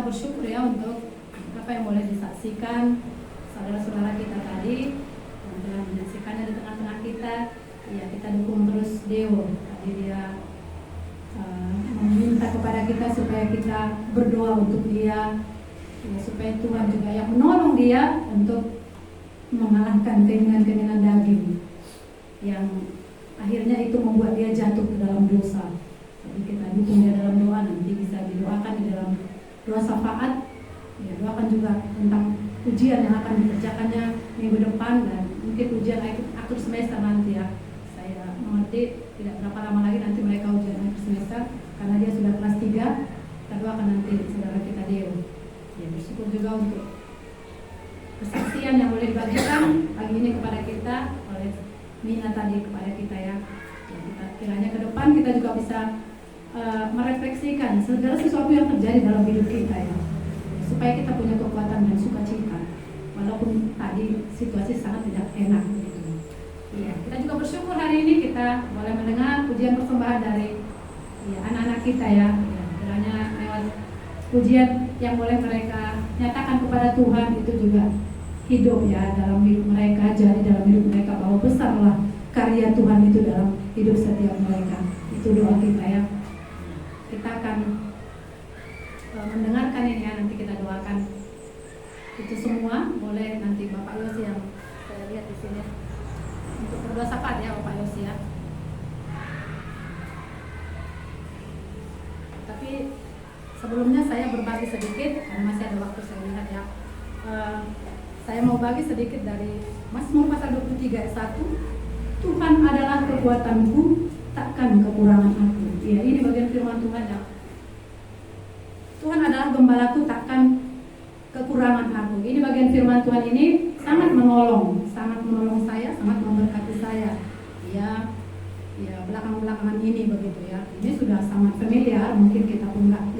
bersyukur ya untuk apa yang boleh disaksikan saudara-saudara kita tadi yang telah menyaksikannya di tengah-tengah kita. Ya, kita dukung terus Deo. Tadi dia meminta kepada kita supaya kita berdoa untuk dia, ya, supaya Tuhan juga yang menolong dia untuk mengalahkan keinginan-keinginan daging yang akhirnya itu membuat dia jatuh ke dalam dosa. Jadi kita dukung dia dalam doa, nanti bisa didoakan di dalam doa syafaat. Ya, doakan juga tentang ujian yang akan dikerjakannya minggu depan dan mungkin ujian akhir semester nanti ya. Saya mengerti tidak berapa lama lagi nanti mereka ujian akhir semester karena dia sudah kelas 3. Kita doakan nanti saudara kita Deo. Ya, bersyukur juga untuk kesaksian yang boleh dibagikan pagi ini kepada kita oleh Mina tadi kepada kita ya. Ya, kita kiranya ke depan kita juga bisa merefleksikan segala sesuatu yang terjadi dalam hidup kita ya, supaya kita punya kekuatan dan sukacita walaupun tadi situasi sangat tidak enak gitu. Ya, kita juga bersyukur hari ini kita boleh mendengar pujian persembahan dari ya, anak-anak kita ya. Ya, kiranya lewat pujian yang boleh mereka nyatakan suara Tuhan itu juga hidup ya dalam hidup mereka, jadi dalam hidup mereka bahwa besarlah karya Tuhan itu dalam hidup setiap mereka. Itu doa kita ya. Kita akan mendengarkan ini ya, nanti kita doakan itu semua. Boleh nanti Bapak Yosi yang saya lihat di sini untuk berdoa syafaat ya Bapak Yosi ya. Tapi sebelumnya saya berbagi sedikit karena masih ada waktu, saya lihat ya. Saya mau bagi sedikit dari Mazmur pasal 23 ayat 1. Tuhan adalah kekuatanku, takkan kekurangan aku. Ya, ini bagian firman Tuhan ya. Tuhan adalah gembalaku, takkan kekurangan aku. Ini bagian firman Tuhan ini sangat menolong saya, sangat memberkati saya. Ya, belakangan ini begitu ya. Ini sudah sangat familiar, mungkin kita pun nggak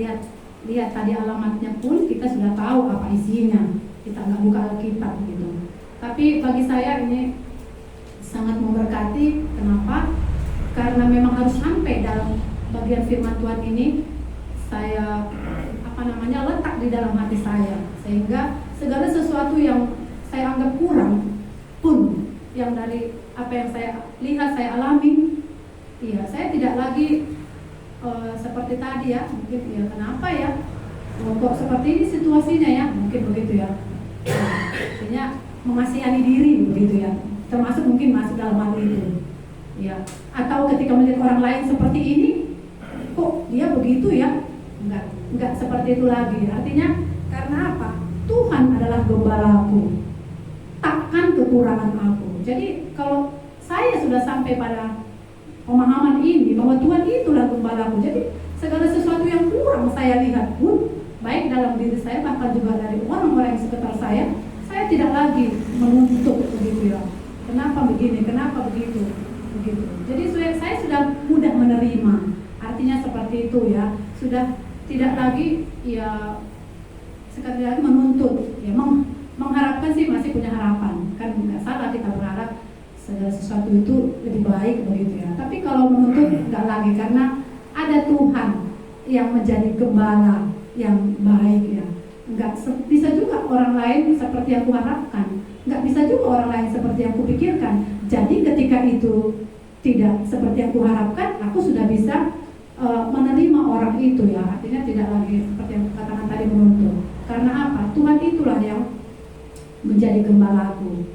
lihat tadi alamatnya pun kita sudah tahu apa isinya. Kita nggak buka Alkitab gitu. Tapi bagi saya ini sangat memberkati. Kenapa? Karena memang harus sampai dalam bagian firman Tuhan ini saya letak di dalam hati saya, sehingga segala sesuatu yang saya anggap kurang pun, yang dari apa yang saya lihat, saya alami, ya saya tidak lagi seperti tadi ya, mungkin ya kenapa ya kok seperti ini situasinya ya, mungkin begitu ya. Artinya mengasihani diri begitu ya, termasuk mungkin masuk dalam hal itu ya. Atau ketika melihat orang lain seperti ini, kok dia begitu ya, enggak seperti itu lagi. Artinya karena apa? Tuhan adalah gembalaku, takkan kekurangan aku. Jadi kalau saya sudah sampai pada pemahaman ini bahwa Tuhan itulah gembalaku, jadi segala sesuatu yang kurang saya lihat pun, baik dalam diri saya bahkan juga dari orang-orang yang sekitar saya tidak lagi menuntut begitu ya. Kenapa begini? Kenapa begitu? Jadi saya sudah mudah menerima. Artinya seperti itu ya. Sudah tidak lagi ya sekali lagi menuntut ya, mengharapkan sih masih punya harapan. Kan nggak salah kita berharap segala sesuatu itu lebih baik begitu ya. Tapi kalau menuntut nggak lagi, karena ada Tuhan yang menjadi gembala yang baik ya. Nggak bisa juga orang lain seperti yang kuharapkan, nggak bisa juga orang lain seperti yang kupikirkan. Jadi ketika itu tidak seperti yang kuharapkan, aku sudah bisa menerima orang itu ya. Artinya tidak lagi seperti yang katakan tadi menuntut. Karena apa? Tuhan itulah yang menjadi gembalaku.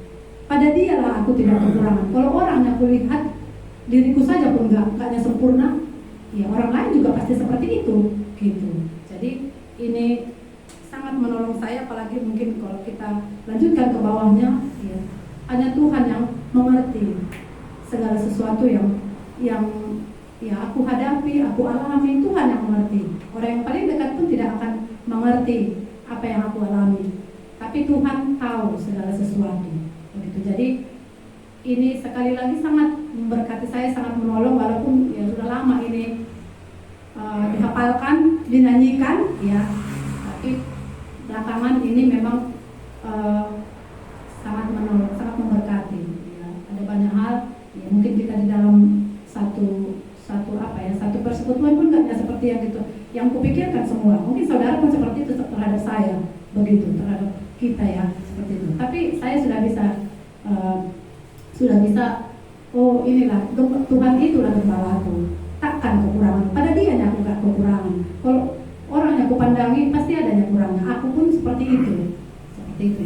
Pada Dialah aku tidak kekurangan. Kalau orang yang kulihat diriku saja pun nggaknya sempurna, ya orang lain juga pasti seperti itu gitu. Jadi ini sangat menolong saya, apalagi mungkin kalau kita lanjutkan ke bawahnya ya, hanya Tuhan yang mengerti segala sesuatu yang ya aku hadapi, aku alami. Tuhan yang mengerti. Orang yang paling dekat pun tidak akan mengerti apa yang aku alami, tapi Tuhan tahu segala sesuatu begitu. Jadi ini sekali lagi sangat memberkati saya, sangat menolong, walaupun ya sudah lama ini dihafalkan, dinyanyikan ya, tapi belakangan ini memang sangat menolong, sangat memberkati ya. Ada banyak hal ya, mungkin kita di dalam satu persekutuan pun nggak seperti yang gitu, yang kupikirkan semua. Mungkin saudara pun seperti itu terhadap saya, begitu terhadap kita ya, seperti itu. Tapi saya sudah bisa oh inilah Tuhan itulah gembalaku, takkan kekurangan. Pada Dia aku nggak kekurangan. Kalau orang yang aku pandangi pasti adanya kurangnya. Aku pun seperti itu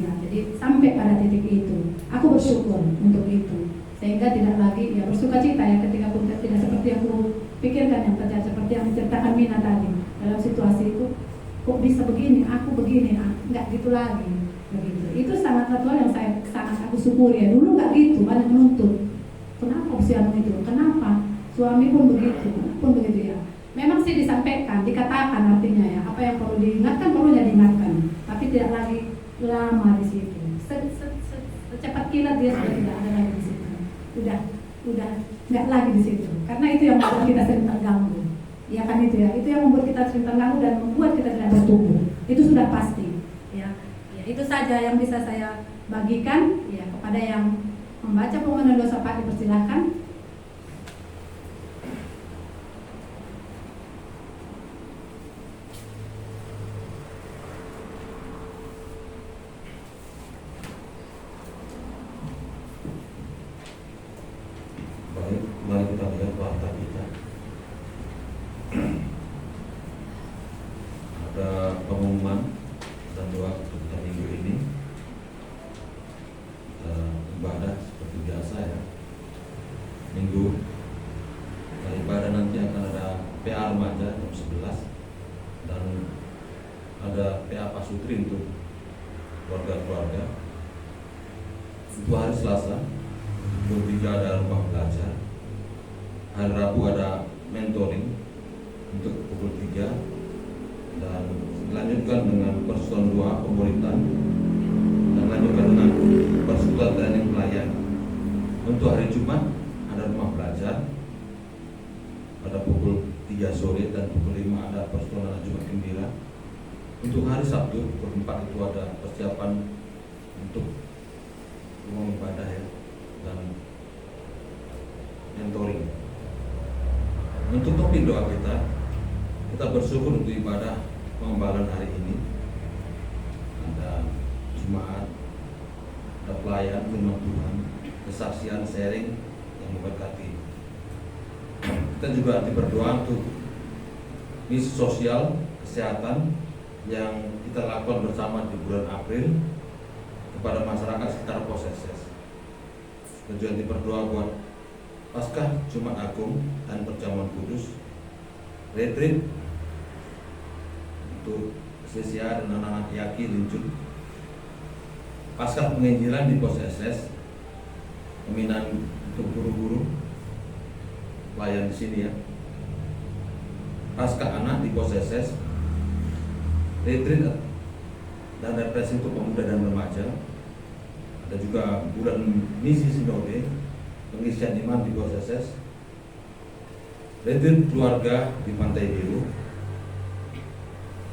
ya. Jadi sampai pada titik itu, aku bersyukur untuk itu, sehingga tidak lagi ya bersuka cita ya ketika pun tidak seperti yang aku pikirkan yang terjadi, seperti yang diceritakan Mina tadi dalam situasi itu. Kok bisa begini, aku begini, nggak gitu lagi begitu. Itu sangat satu hal yang sangat aku syukuri ya. Dulu nggak gitu, banyak menuntut. Kenapa usia itu? Kenapa suami pun begitu ya. Memang sih disampaikan, dikatakan artinya ya, apa yang perlu diingatkan perlunya diingatkan, tapi tidak lagi lama di situ. Secepat kilat dia sudah tidak ada lagi di situ. Udah nggak lagi di situ. Karena itu yang membuat kita sering terganggu. Ya kan itu ya. Itu yang membuat kita sering terganggu dan membuat kita tidak bertumbuh. Itu sudah pasti. Ya itu saja yang bisa saya bagikan ya kepada yang membaca pengulangan dosa Pak, dipersilahkan. bahwa kita minggu ini ibadah seperti biasa ya. Minggu ibadah nanti akan ada PA remaja jam 11 dan ada PA Pasutri untuk keluarga-keluarga. Itu hari Selasa, pukul 3 ada rumah belajar. Hari Rabu ada mentoring untuk pukul 3 dan dilanjutkan dengan persekutuan doa pemuritan dan lanjutkan dengan persekutuan training pelayan. Untuk hari Jumat ada rumah belajar pada pukul 3 sore dan pukul 5 ada persekutuan anak Jumat Gembira. Untuk hari Sabtu pukul 4 itu ada persiapan untuk rumah ibadah ya dan mentoring. Untuk topik doa kita bersyukur untuk ibadah pengembalaan hari ini. Ada Jumat, ada pelayan firman Tuhan, kesaksian sharing yang memberkati. Kita juga berdoa untuk misi sosial kesehatan yang kita lakukan bersama di bulan April kepada masyarakat sekitar Poseses. Dan juga berdoa buat Paskah Jumat Agung dan Perjamuan Kudus, retreat untuk Sesia dan anak-anak Yaki Lincun, Paskah penginjilan di Poseses, pembinaan untuk guru-guru pelayan di sini ya, Paskah anak di Poseses, retreat dan represi untuk pemuda dan remaja. Ada juga bulan misi sinode, pengisian iman di Poseses, retreat keluarga di Pantai Biru,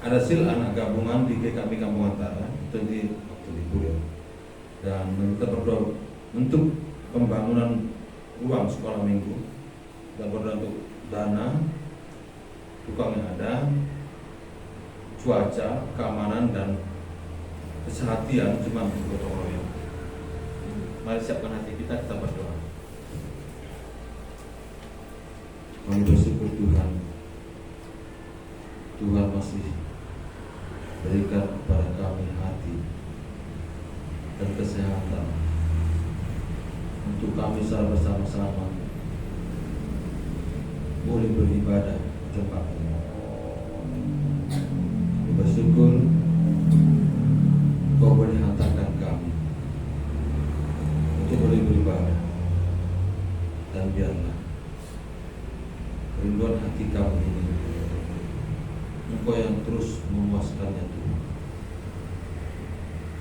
ada sil anak gabungan di GKMI Kampung Antara itu di waktu libur ya. Dan kita berdoa untuk pembangunan ruang sekolah minggu, kita berdoa untuk dana, tukang yang ada, cuaca, keamanan dan kesehatan cuma untuk gotong royong. Mari siapkan hati kita berdoa. Kami bersyukur Tuhan masih berikan kepada kami hati dan kesehatan untuk kami secara bersama-sama boleh beribadah di tempat ini. Kami bersyukur Kau boleh hantarkan kami untuk boleh beribadah, dan biarlah kerinduan hati kami ini Engkau yang terus memuaskannya Tuhan,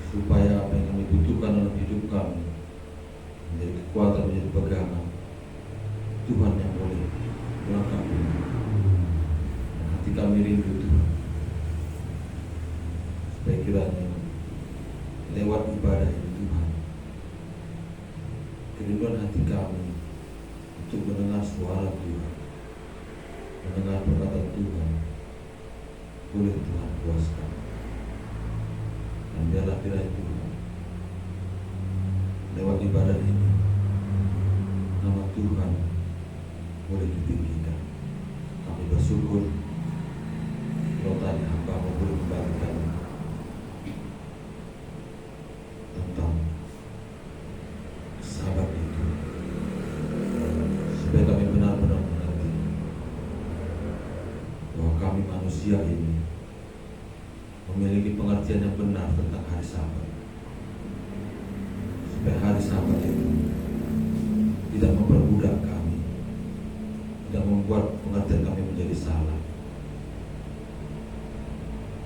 supaya apa yang kami butuhkan dalam hidup kami menjadi kekuatan, menjadi pegangan Tuhan yang boleh melengkapi hati kami rindu Tuhan, supaya kiranya lewat ibadah ini Tuhan, kerinduan hati kami untuk mendengar suara Tuhan, mendengar perkataan Tuhan, boleh Tuhan puaskan. Dan biarlah kiranya Tuhan, lewat ibadah ini nama Tuhan boleh ditinggikan. Kami bersyukur kalau tadi hamba boleh membagikan tentang sahabat itu, supaya kami benar-benar mengerti bahwa kami manusia ini memiliki pengertian yang benar tentang hari Sabat, supaya hari Sabat itu tidak memperbudak kami, tidak membuat pengertian kami menjadi salah.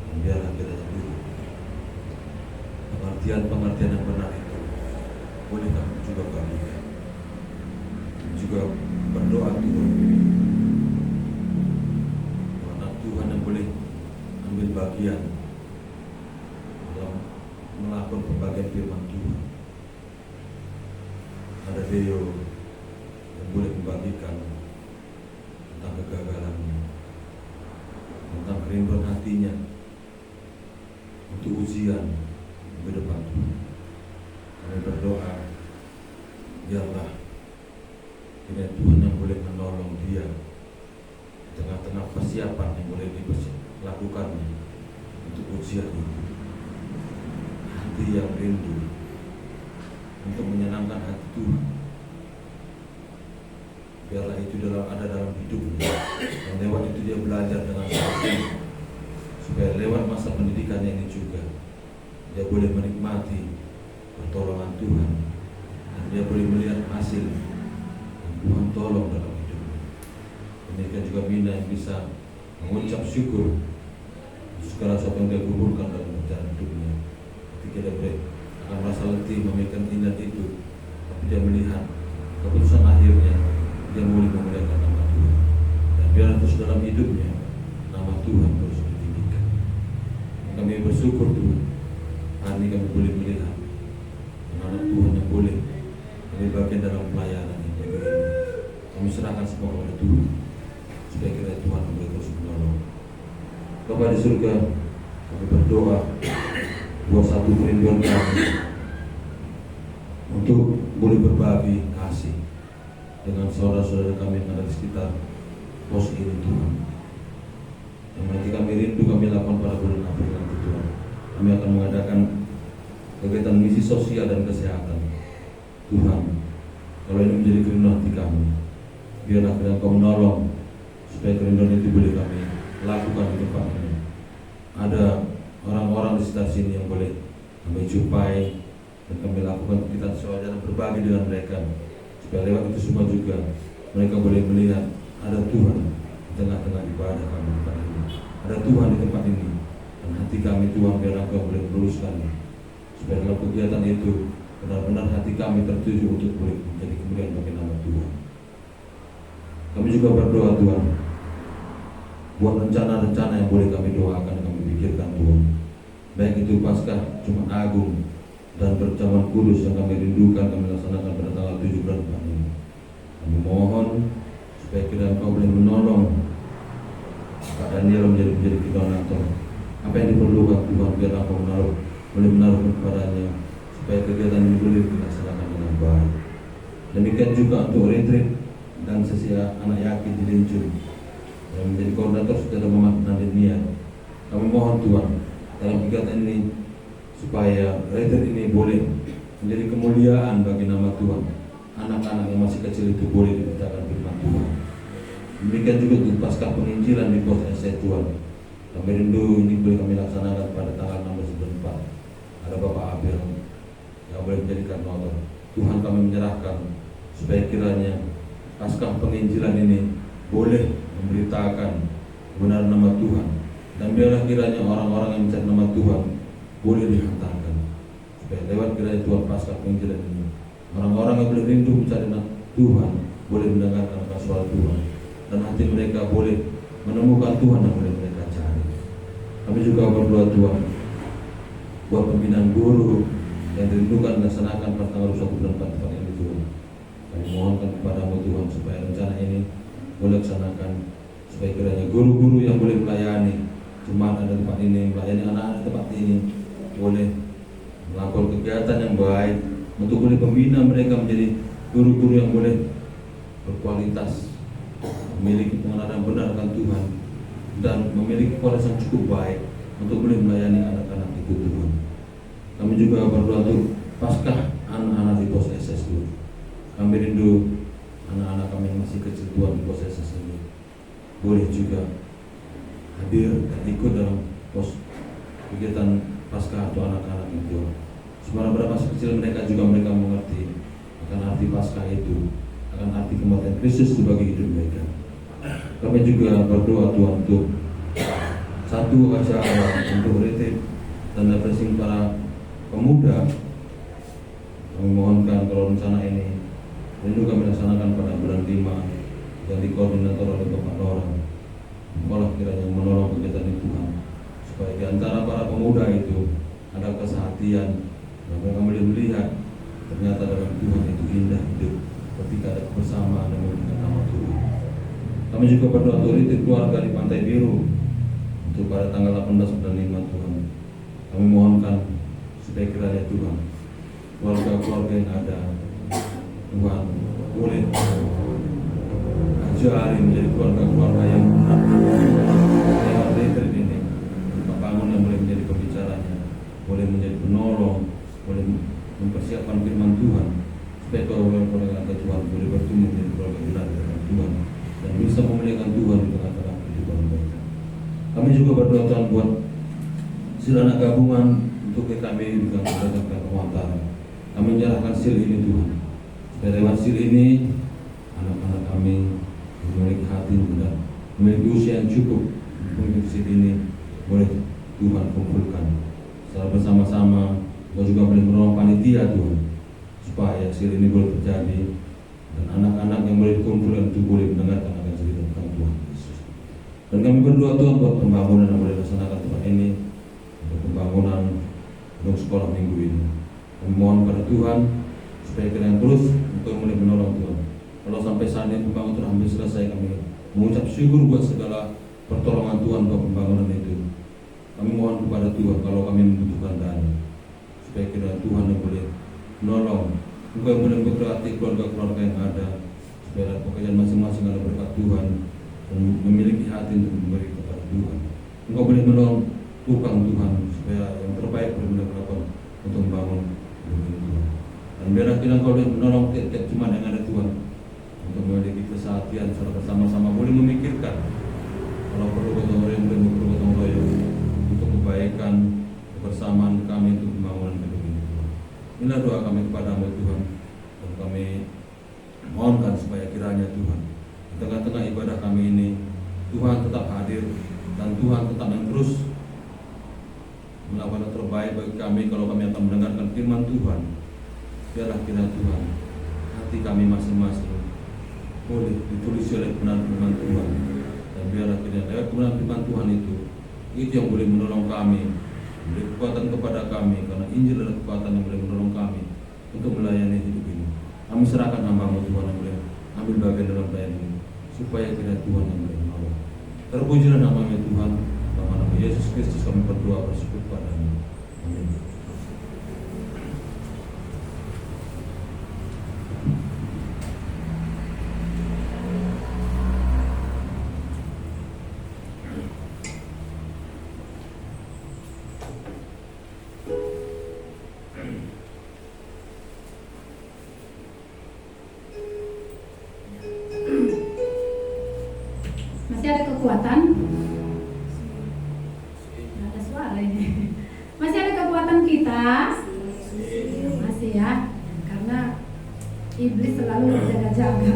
Dan biarlah kiranya dulu pengertian yang benar itu boleh kami juga bagikan, juga berdoa Tuhan, anak Tuhan yang boleh ambil bagian dalam melakukan pembagian firman Tuhan. Ada Deo yang boleh membagikan tentang kegagalannya, tentang kerinduan hatinya untuk ujian ke depan Tuhan. Kami berdoa, biarlah kiranya Tuhan yang boleh menolong dia di tengah-tengah persiapan yang boleh dilakukannya untuk ujian itu. hati yang rindu untuk menyenangkan hati Tuhan. Biarlah itu ada dalam hidupnya, dan lewat itu dia belajar dengan sangat, supaya lewat masa pendidikannya ini juga dia boleh menikmati pertolongan Tuhan, dan dia boleh melihat hasil yang Tuhan tolong dalam hidupnya. Demikian juga Mina yang bisa mengucap syukur segala sesuatu yang dia gugurkan dalam perjalanan hidupnya. Ketika dia boleh akan merasa letih memikirkan ingat itu, tapi dia melihat keputusan akhirnya dia boleh memuliakan nama Tuhan, dan biar terus dalam hidupnya nama Tuhan terus ditinggikan. Kami bersyukur Tuhan, hari ini kami boleh melihat anak Tuhan yang boleh menjadi bagian dalam pelayanan yang jaga ini. Kami serahkan semua kepada Tuhan, supaya kiranya Tuhan boleh terus menolong. Bapa di surga, kami berdoa buat satu kerinduan kami untuk boleh berbagi kasih dengan saudara-saudara kami yang ada di sekitar pos ini Tuhan. Yang nanti kami rindu kami lakukan pada bulan April nanti Tuhan. Kami akan mengadakan kegiatan misi sosial dan kesehatan. Tuhan, kalau ini menjadi kerinduan hati kami, biarlah kiranya Kau menolong supaya kerinduan itu boleh kami lakukan di tempat ini. Ada orang-orang di sekitar sini yang boleh kami jumpai dan kami lakukan kita sesuai dan berbagi dengan mereka, supaya lewat itu semua juga mereka boleh melihat ada Tuhan di tengah-tengah ibadah kami di tempat ini. Ada Tuhan di tempat ini, dan hati kami Tuhan biarlah Kau boleh meluluskan, supaya dalam kegiatan itu benar-benar hati kami tertuju untuk boleh menjadi kemuliaan bagi nama Tuhan. Kami juga berdoa Tuhan, buat rencana-rencana yang boleh kami doakan dan kami pikirkan Tuhan, baik itu Paskah Jumat Agung dan berjamuan kudus yang kami rindukan kami laksanakan pada tanggal 7 bulan depan ini. Kami mohon supaya kiranya Kau boleh menolong Pak Daniel menjadi koordinator. Apa yang diperlukan Tuhan, biarlah Kau boleh menaruh kepadanya, supaya kegiatan ini boleh dilaksanakan dengan baik. Demikian juga untuk retreat dan sesi anak yakin di Lincun yang menjadi koordinator saudara Muhammad Nadenia. Kami mohon Tuhan dalam kegiatan ini supaya retreat ini boleh menjadi kemuliaan bagi nama Tuhan. Anak-anak yang masih kecil itu boleh diberitakan firman Tuhan. Demikian juga untuk pasca penginjilan di pos SC Tuhan. Kami rindu ini boleh kami laksanakan pada tanggal 16 bulan 4. Ada Bapak Abel yang boleh menjadikan koordinator. Tuhan kami menyerahkan supaya kiranya pasca penginjilan ini boleh memberitakan kebenaran nama Tuhan, dan biarlah kiranya orang-orang yang mencari nama Tuhan boleh dihantarkan, supaya lewat kiranya Tuhan pasca penginjilan ini orang-orang yang boleh rindu mencari nama Tuhan boleh mendengarkan suara Tuhan, dan hati mereka boleh menemukan Tuhan yang boleh mereka cari. Kami juga berdoa Tuhan buat pembinaan guru yang dirindukan dilaksanakan pada tanggal 1 bulan 4 depan ini Tuhan. Kami mohonkan kepadamu Tuhan supaya rencana ini boleh laksanakan, supaya kiranya guru-guru yang boleh melayani jemaat ada tempat ini, melayani anak-anak tempat ini, boleh melakukan kegiatan yang baik untuk boleh membina mereka menjadi guru-guru yang boleh berkualitas, memiliki pengenalan benar akan Tuhan, dan memiliki kualitas yang cukup baik untuk boleh melayani anak-anak itu Tuhan. Kami juga berdoa untuk Paskah anak-anak di pos SS Tuhan. Kami rindu anak-anak kami yang masih kecil Tuhan di pos SS ini boleh juga hadir dan ikut dalam pos kegiatan Paskah atau anak-anak itu. Sebenarnya pada masa kecil mereka mengerti akan arti Paskah itu, akan arti kematian Kristus bagi hidup mereka. Kami juga berdoa Tuhan untuk satu acara untuk retreat dan refreshing para pemuda. Kami mohonkan kalau rencana ini rindu kami laksanakan pada bulan 5 yang dikoordinator oleh Bapak Lorang. Malah kiranya menolong kegiatan itu Tuhan, supaya di antara para pemuda itu ada kesehatian, dan mereka boleh melihat ternyata dalam Tuhan itu indah hidup ketika ada kebersamaan dan memberikan nama Tuhan. Kami juga berdoa untuk retreat keluarga di Pantai Biru untuk pada tanggal 18 bulan 5 Tuhan. Kami mohonkan supaya kiranya Tuhan keluarga-keluarga yang ada Tuhan boleh ajari menjadi keluarga-keluarga yang benar lewat retreat ini. Pak Bangun yang boleh menjadi pembicaranya, boleh menjadi penolong, boleh mempersiapkan firman Tuhan, supaya keluarga Tuhan boleh bertumbuh menjadi keluarga benar dengan Tuhan dan bisa memuliakan Tuhan di tengah-tengah kehidupan mereka. Kami juga berdoa Tuhan buat silana gabungan untuk kami dengan keluarga penguatara. Kami menyerahkan sil ini Tuhan, supaya lewat sil ini anak-anak kami memiliki hati dan memiliki usia yang cukup untuk sil ini boleh Tuhan kumpulkan secara bersama-sama. Kau juga boleh menolong panitia Tuhan, supaya sil ini boleh terjadi dan anak-anak yang boleh dikumpulkan itu boleh mendengarkan akan cerita tentang Tuhan Yesus. Dan kami berdoa Tuhan buat pembangunan yang boleh dilaksanakan tempat ini, untuk pembangunan untuk sekolah minggu ini. Kami mohon pada Tuhan supaya kita terus untuk boleh menolong Tuhan. Kalau sampai saat ini pembangunan telah hampir selesai, kami mengucap syukur buat segala pertolongan Tuhan buat pembangunan itu. Kami mohon kepada Tuhan kalau kami membutuhkan dana, supaya kira Tuhan yang boleh menolong, Engkau yang boleh memberkati keluarga-keluarga yang ada, supaya pekerjaan masing-masing ada berkat Tuhan dan memiliki hati untuk memberi kepada Tuhan. Engkau boleh menolong tukang Tuhan supaya yang terbaik boleh melakukan untuk membangun Tuhan. Dan biarlah kita Engkau boleh menolong tiap-tiap jemaat yang ada Tuhan untuk memiliki kesehatan secara bersama-sama boleh memikirkan kalau perlu gotong royong boleh bergotong royong untuk kebaikan kebersamaan kami untuk pembangunan gedung ini. Inilah doa kami kepada-Mu Tuhan, dan kami mohonkan supaya kiranya Tuhan di tengah-tengah ibadah kami ini Tuhan tetap hadir dan Tuhan tetap yang terus melakukan yang terbaik bagi kami kalau kami akan mendengarkan firman Tuhan. Biarlah kiranya Tuhan hati kami masing-masing boleh ditulis oleh kebenaran firman Tuhan, dan biarlah kiranya lewat kebenaran firman Tuhan itu yang boleh menolong kami, beri kekuatan kepada kami, karena Injil adalah kekuatan yang boleh menolong kami untuk melayani hidup ini. Kami serahkan hamba-Mu Tuhan yang boleh ambil bagian dalam pelayanan ini, supaya kiranya Tuhan yang boleh menolong. Terpujilah nama-Mu Tuhan, dalam nama Yesus Kristus kami berdoa bersyukur kepada-Mu. Amin. Masih ada kekuatan? Nggak ada suara ini. Masih ada kekuatan kita? Masih ya, karena iblis selalu berjaga-jaga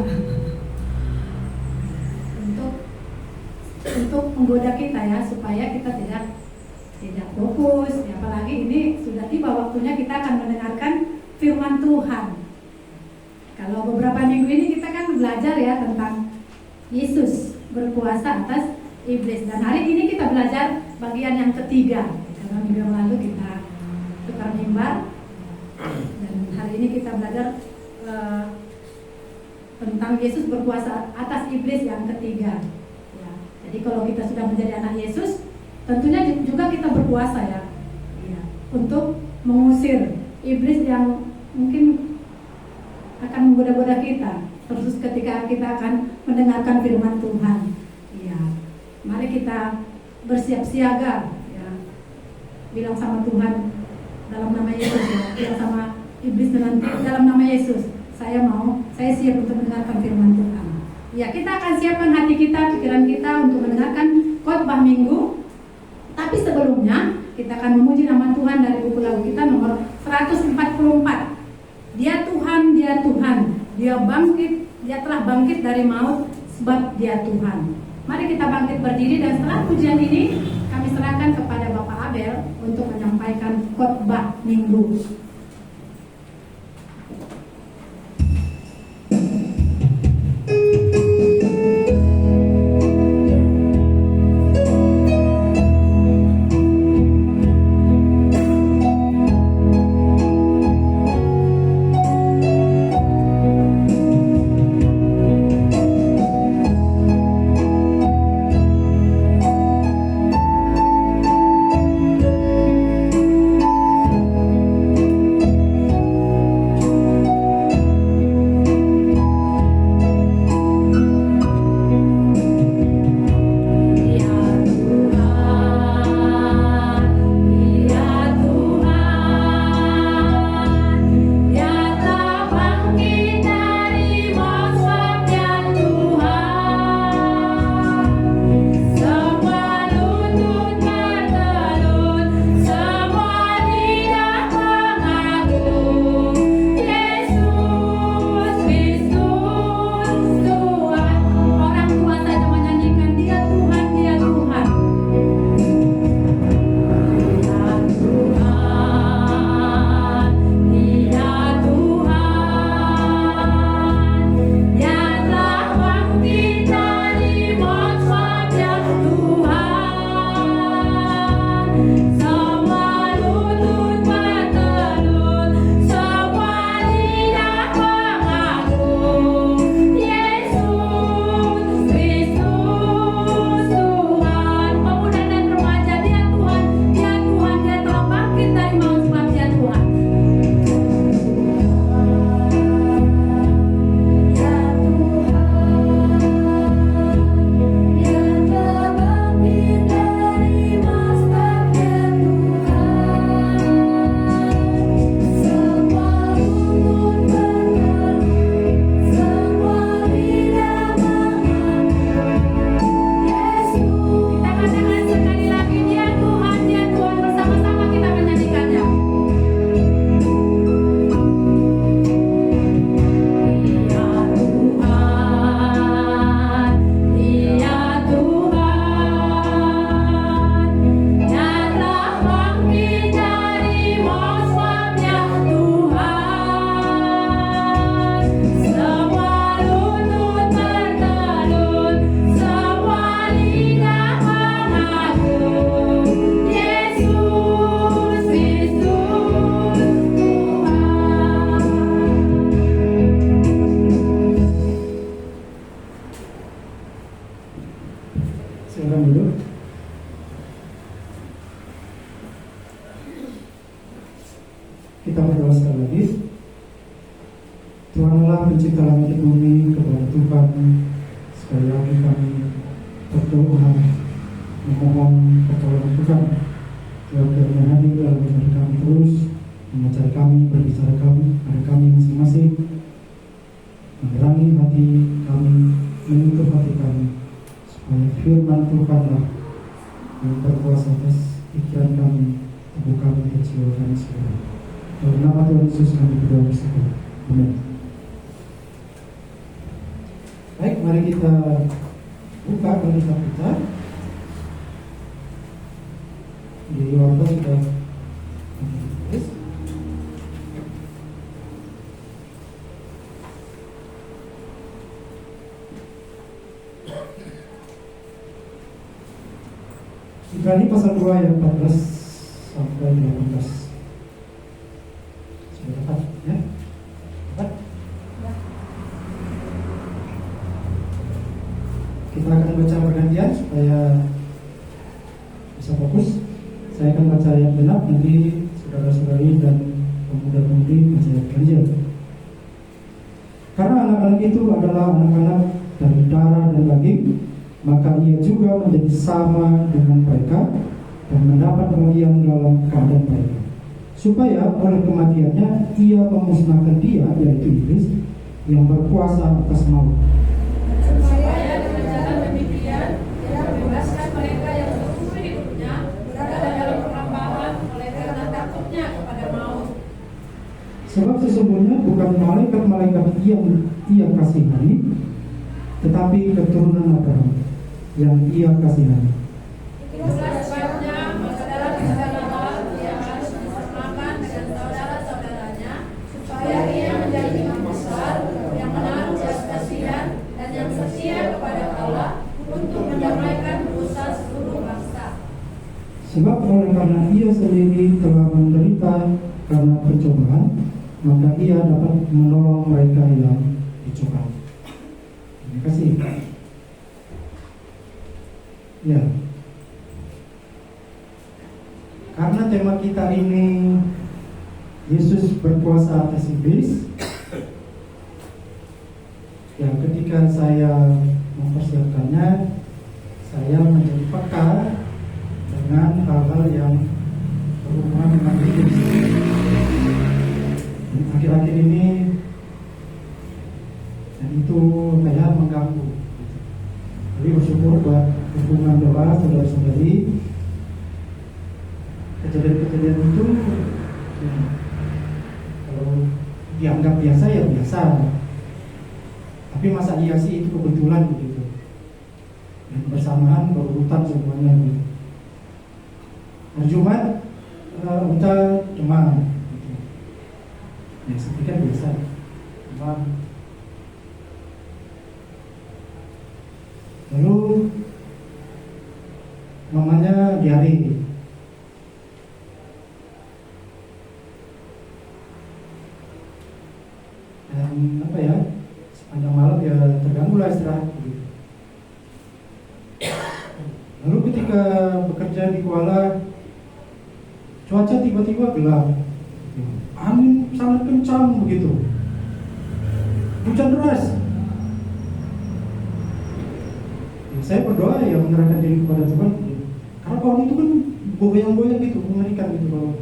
untuk menggoda kita ya, supaya kita tidak fokus. Apalagi ini sudah tiba waktunya kita akan mendengarkan firman Tuhan. Kalau beberapa minggu ini kita kan belajar ya tentang Yesus berkuasa atas iblis, dan hari ini kita belajar bagian yang ketiga. Karena minggu yang lalu kita tukar mimbar, dan hari ini kita belajar tentang Yesus berkuasa atas iblis yang ketiga. Ya, jadi kalau kita sudah menjadi anak Yesus, tentunya juga kita berkuasa ya, untuk mengusir iblis yang mungkin akan menggoda-goda kita, terus ketika kita akan mendengarkan firman Tuhan. Ya, mari kita bersiap siaga ya. Bilang sama Tuhan dalam nama Yesus ya. Bilang sama iblis dalam nama Yesus, saya siap untuk mendengarkan firman Tuhan. Ya, kita akan siapkan hati kita, pikiran kita untuk mendengarkan khotbah minggu. Tapi sebelumnya kita akan memuji nama Tuhan dari buku lagu kita nomor 144. Dia Tuhan, Dia Tuhan, Dia bangkit, Dia telah bangkit dari maut, sebab Dia Tuhan. Mari kita bangkit berdiri, dan setelah pujian ini kami serahkan kepada Bapak Abel untuk menyampaikan khotbah minggu. Kita berdoa sekali lagi. Tuhan Allah pencipta langit dan bumi, kepada Tuhan sekali lagi kami berdoa memohon pertolongan Tuhan. Tuhan kiranya hadir dalam hidup kami terus, mengajari kami, berbicara kami, pada kami masing-masing, menerangi hati kami, menutup hati kami, supaya firman Tuhanlah yang berkuasa atas pikiran kami, tubuh kami, dan jiwa kami semua. Dalam nama Tuhan Yesus kami berdoa bersama. Amin. Baik, mari kita buka Alkitab kita. Di warta sudah tulis. Ibrani pasal 2 ayat 14 sampai 18. Sudah dapat ya? Dapat? Kita akan baca pergantian supaya bisa fokus. Saya akan baca ayat genap, nanti saudara-saudari dan pemuda-pemudi baca ayat ganjil. Karena anak-anak itu adalah anak-anak dari darah dan daging, maka ia juga menjadi sama dengan mereka dan mendapat bagian dalam keadaan mereka, supaya oleh kematiannya ia memusnahkan dia, yaitu iblis, yang berkuasa atas maut, Supaya dengan jalan demikian ia membebaskan mereka yang seumur hidupnya berada dalam perambahan oleh karena takutnya kepada maut. sebab sesungguhnya bukan malaikat-malaikat yang ia kasihani, tetapi keturunan Abraham yang ia kasihani. Itulah sebabnya maka dalam segala hal ia harus disamakan dengan saudara-saudaranya, supaya ia menjadi imam besar yang menaruh belas kasihan dan yang setia kepada Allah untuk mendamaikan dosa seluruh bangsa. Sebab oleh karena ia sendiri telah menderita karena pencobaan, maka ia dapat menolong mereka yang dicobai. Terima kasih. Ya, karena tema kita ini Yesus berkuasa atas iblis. Ya, ketika saya mempersiapkannya, saya menjadi peka dengan hal-hal yang berhubungan dengan iblis. Akhir-akhir ini, dan itu kayak mengganggu. Jadi bersyukur buat hubungan doa saudara-saudari. Kejadian-kejadian itu ya, kalau dianggap biasa ya biasa. Tapi masa iya sih itu kebetulan begitu. Dan bersamaan berurutan semuanya gitu. Hari Jumat kita demam gitu. Ya seperti kan biasa. Demam. Lalu namanya diare. Dan apa ya, sepanjang malam ya terganggu lah istirahat gitu. Lalu ketika bekerja di Kuala, cuaca tiba-tiba gelap, angin sangat kencang begitu, hujan deras. Saya berdoa ya menyerahkan diri kepada Tuhan, karena pohon itu kan goyang-goyang gitu, mengerikan gitu kalau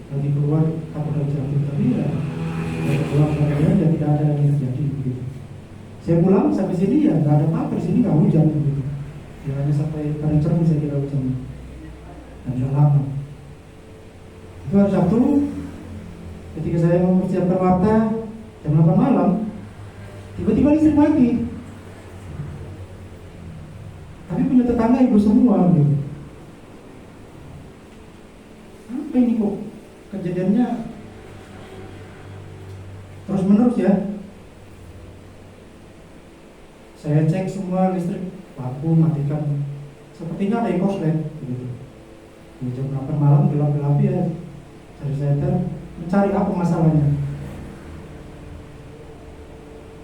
lagi keluar takut ada jatuh. Tapi ya pulang kemudian ya tidak ada yang terjadi begitu. Saya pulang sampai sini ya nggak ada apa-apa, di sini nggak hujan begitu. Ya hanya sampai kadang cermin saya kira hujan dan tidak lama. Itu hari Sabtu, ketika saya mempersiapkan warta jam 8 malam, tiba-tiba listrik mati. Tapi punya tetangga ibu semua gitu. Apa ini kok kejadiannya terus menerus ya? Saya cek semua listrik, lampu matikan. Sepertinya ada yang korslet gitu. Di jam 8 malam gelap-gelap ya. Jadi saya mencari apa masalahnya.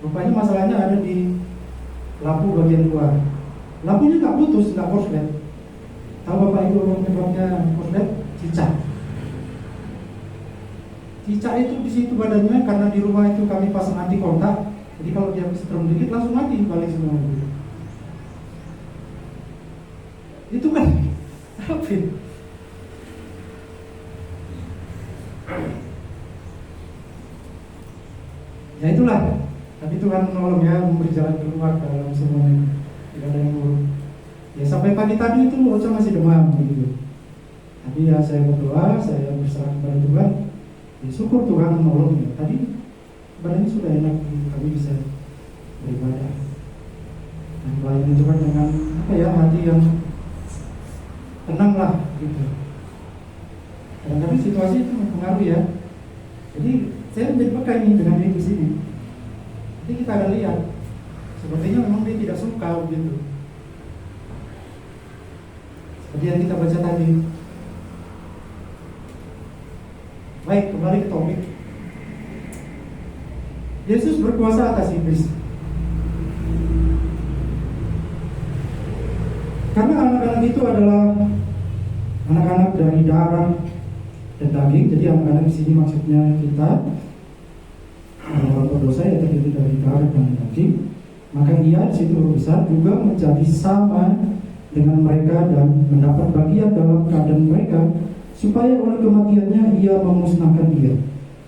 Rupanya masalahnya ada di lampu bagian luar. Lampunya nggak putus, nggak korslet. Tahu Bapak Ibu penyebabnya korslet? Cicak. cicak itu di situ badannya, karena di rumah itu kami pasang anti kontak. Jadi kalau dia kesetrum dikit langsung mati balik semua itu. Itu kan apa? Ya itulah. Tapi Tuhan menolong ya, memberi jalan keluar dalam semuanya. Tidak ada yang buruk. Ya sampai pagi tadi itu Ocha masih demam begitu. Tapi ya saya berdoa, saya berserah kepada Tuhan. Ya, syukur Tuhan menolong ya. Tadi badannya sudah enak, kami bisa beribadah dan melayani Tuhan dengan apa ya, hati yang tenang lah gitu. Kadang-kadang situasi itu mempengaruhi ya. Jadi saya menjadi peka ini dengan dia di sini. Jadi kita akan lihat, sepertinya memang dia tidak suka gitu. Seperti yang kita baca tadi. Baik, kembali ke topik. Yesus berkuasa atas iblis. Karena anak-anak itu adalah anak-anak dari darah dan daging. Jadi anak-anak di sini maksudnya kita, orang berdosa ya, terdiri dari darah dan daging. Maka ia di situ besar juga menjadi sama dengan mereka dan mendapat bagian dalam keadaan mereka, supaya oleh kematiannya ia memusnahkan dia,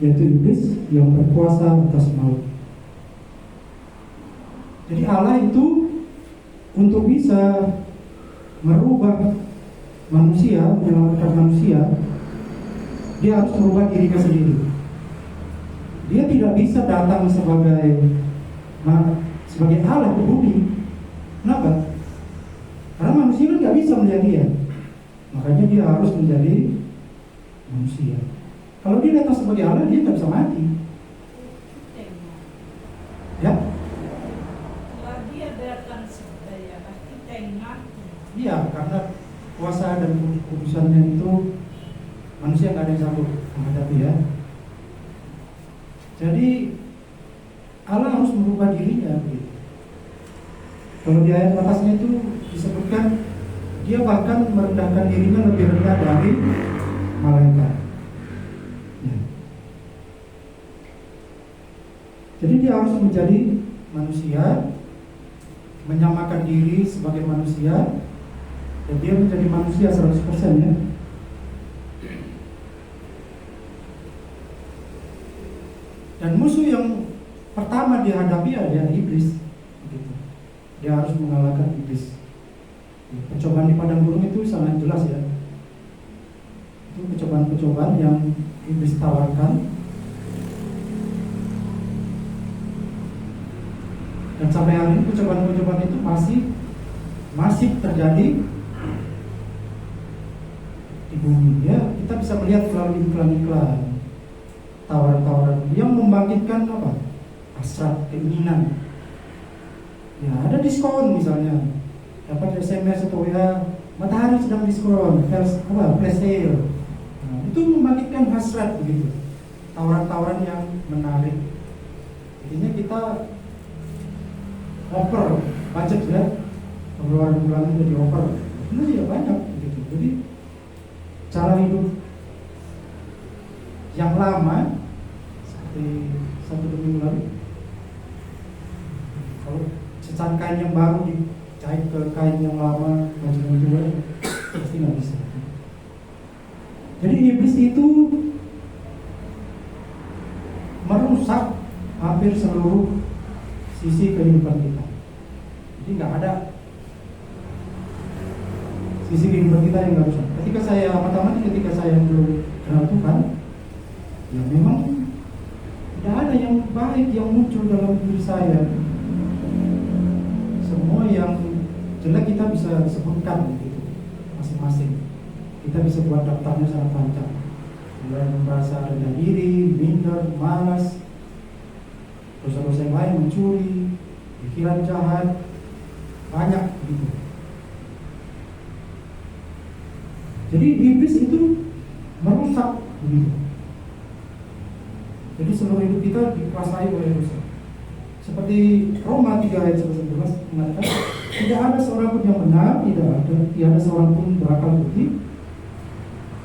yaitu iblis yang berkuasa atas maut. Jadi Allah itu untuk bisa merubah manusia, menyelamatkan manusia, dia harus merubah dirinya sendiri. Dia tidak bisa datang sebagai Allah ke bumi. Kenapa? Karena manusia kan nggak bisa melihat dia. Makanya dia harus menjadi manusia. Kalau dia datang sebagai Allah, dia nggak bisa mati. Ya? Kalau dia datang sebagai Allah, kita yang mati. Iya, karena kuasa dan kudusannya itu manusia nggak ada yang sanggup menghadapi ya. Jadi Allah harus merubah dirinya. Gitu. Kalau di ayat atasnya itu disebutkan dia bahkan merendahkan dirinya lebih rendah dari malaikat. Ya. Jadi dia harus menjadi manusia, menyamakan diri sebagai manusia, dan dia menjadi manusia 100% ya. Dan musuh yang pertama dihadapi adalah iblis. Gitu. Dia harus mengalahkan iblis. Percobaan di padang gurun itu sangat jelas ya. Itu percobaan-percobaan yang iblis tawarkan. Dan sampai hari ini percobaan-percobaan itu masih terjadi di bumi ya. Kita bisa melihat melalui iklan-iklan, tawaran-tawaran yang membangkitkan apa? Hasrat, keinginan. Ya, ada diskon misalnya. Dapat SMS atau WA, matahari sedang diskon, flash sale. Nah, itu membangkitkan hasrat begitu. Tawaran-tawaran yang menarik. Intinya kita over budget ya, pengeluaran bulanan jadi over. Ini ya banyak begitu. Jadi cara hidup yang lama seperti 1 minggu lalu, kalau secan kain yang baru dicait ke kain yang lama, baju yang tua, pasti nggak bisa. Jadi iblis itu merusak hampir seluruh sisi kehidupan kita. Jadi nggak ada sisi kehidupan kita yang nggak rusak. Ketika saya belum kenal Tuhan, ya memang tidak ada yang baik yang muncul dalam diri saya. Semua yang jelek kita bisa sebutkan gitu, masing-masing. Kita bisa buat daftarnya sangat panjang. Mulai merasa rendah diri, minder, malas, dosa-dosa yang lain, mencuri, pikiran jahat, banyak gitu. Jadi iblis itu merusak begitu. Jadi seluruh hidup kita dikuasai oleh dosa. Seperti Roma 3 ayat 11 mengatakan, tidak ada seorang pun yang benar, tidak ada seorang pun berakal budi,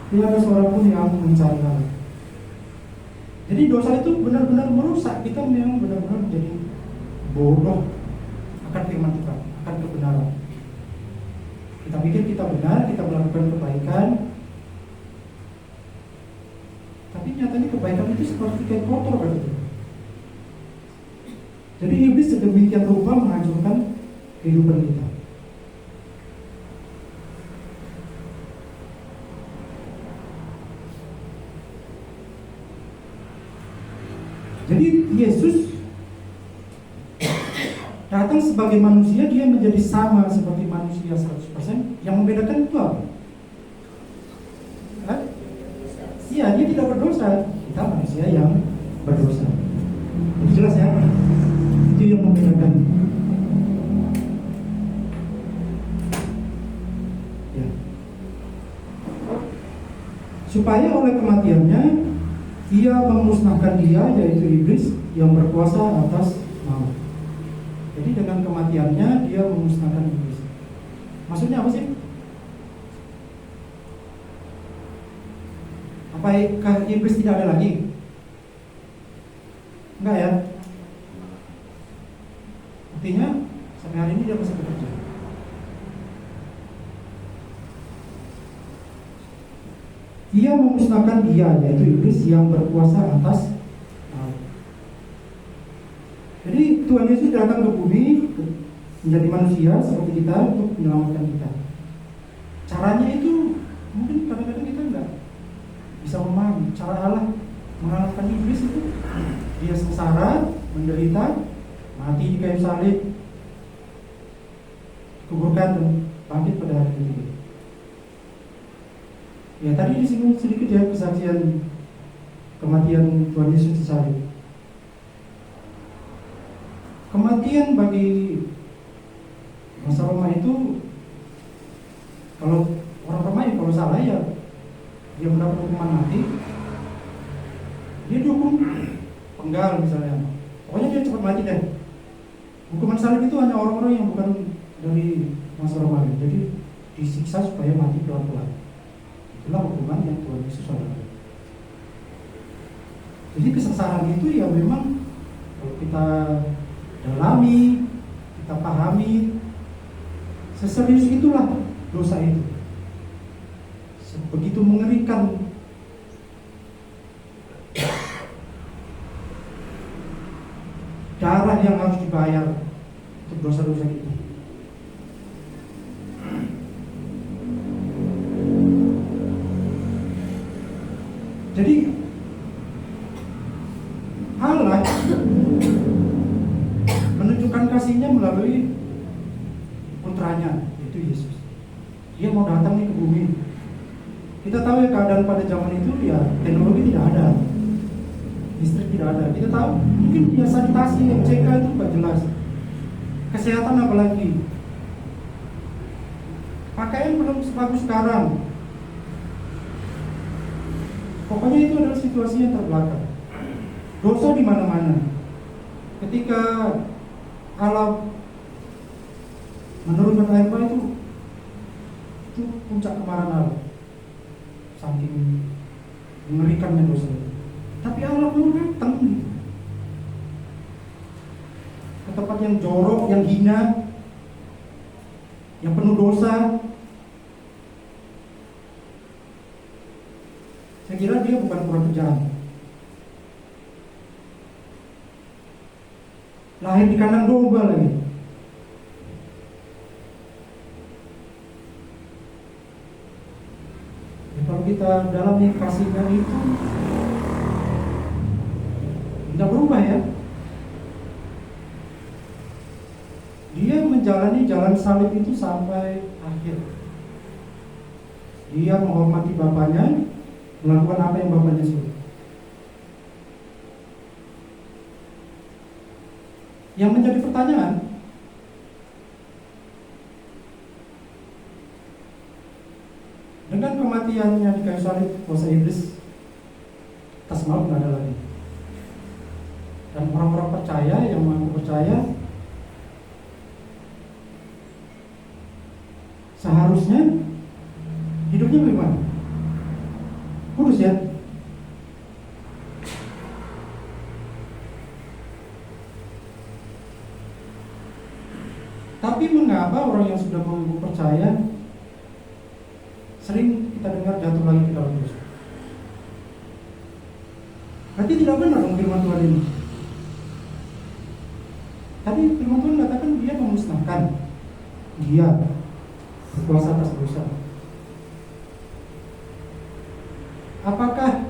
tidak ada seorang pun yang mencari Allah. Jadi dosa itu benar-benar merusak. Kita memang benar-benar menjadi bodoh akan firman Tuhan, akan kebenaran. Kita pikir kita benar, kita melakukan kebaikan, tapi nyatanya kebaikan itu seperti kain kotor kan itu. Jadi iblis sedemikian rupa menghancurkan kehidupan kita. Jadi Yesus datang sebagai manusia, dia menjadi sama seperti manusia 100%. Yang membedakan itu apa? Iya, dia tidak berdosa. Kita manusia yang berdosa. Itu jelas ya? Itu yang membedakan. Ya. Supaya oleh kematiannya ia memusnahkan dia, yaitu iblis yang berkuasa atas maut. Jadi dengan kematiannya dia memusnahkan iblis. Maksudnya apa sih? Apakah iblis tidak ada lagi? Enggak ya? Artinya sampai hari ini dia masih bekerja. Ia memusnahkan dia, yaitu iblis yang berkuasa atas maut. Jadi Tuhan Yesus datang ke bumi menjadi manusia seperti kita untuk menyelamatkan kita. Caranya itu mungkin kadang-kadang kita enggak bisa memahami. Cara Allah mengalahkan iblis itu dia sengsara, menderita, mati di kayu salib, kuburkan dan bangkit pada hari ketiga. Ya tadi disinggung sedikit ya kesaksian kematian Tuhan Yesus di salib. Kematian bagi masa Roma itu, kalau orang Romawi kalau salah ya dia mendapat hukuman mati, dia dihukum penggal misalnya. Pokoknya dia cepat mati deh. Hukuman salib itu hanya orang-orang yang bukan dari masa Romawi, jadi disiksa supaya mati pelan-pelan. Itulah hukuman yang Tuhan Yesus lakukan. Jadi kesengsaraan itu ya memang kalau kita dalami, kita pahami, seserius itulah dosa itu. Begitu mengerikan. Darah yang harus dibayar untuk dosa-dosa kita. Jadi Allah menunjukkan kasihnya melalui putranya, yaitu Yesus. Dia mau datang nih ke bumi. Kita tahu ya keadaan pada zaman itu ya teknologi tidak ada, listrik tidak ada. Kita tahu mungkin dia sanitasi MCK itu nggak jelas, kesehatan apalagi, pakaian belum sebagus sekarang. Pokoknya itu adalah situasi yang terbelakang. Dosa di mana-mana. Ketika Allah menurunkan air bah itu puncak kemarahan Allah. Saking mengerikannya dosa itu. Tapi Allah mau datang ke tempat yang jorok, yang hina, yang penuh dosa. Saya kira dia bukan kurang kerjaan. Lahir di kandang domba lagi. Ya, kalau kita dalam kasihnya itu tidak berubah ya. Dia menjalani jalan salib itu sampai akhir. Dia menghormati bapaknya, melakukan apa yang bapaknya suruh. Yang menjadi pertanyaan, dengan kematiannya di kayu salib, kuasa iblis atas maut tidak ada lagi. Dan orang-orang percaya yang mengaku percaya seharusnya hidupnya bagaimana? Kudus ya. Tapi mengapa orang yang sudah mengaku percaya sering kita dengar jatuh lagi ke dalam dosa? Berarti tidak benar dong firman Tuhan ini. Tadi firman Tuhan katakan dia memusnahkan, dia berkuasa atas dosa. Apakah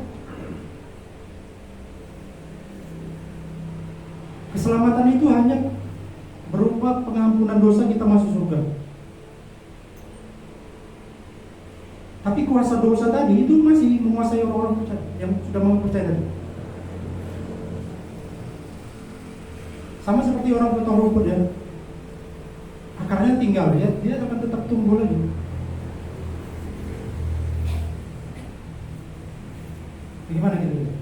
keselamatan itu hanya berupa pengampunan dosa kita masuk surga? Tapi kuasa dosa tadi itu masih menguasai orang-orang percaya, yang sudah mau percaya tadi. Sama seperti orang potong rumput ya, akarnya tinggal ya, dia akan tetap tumbuh lagi. Bagaimana gitu?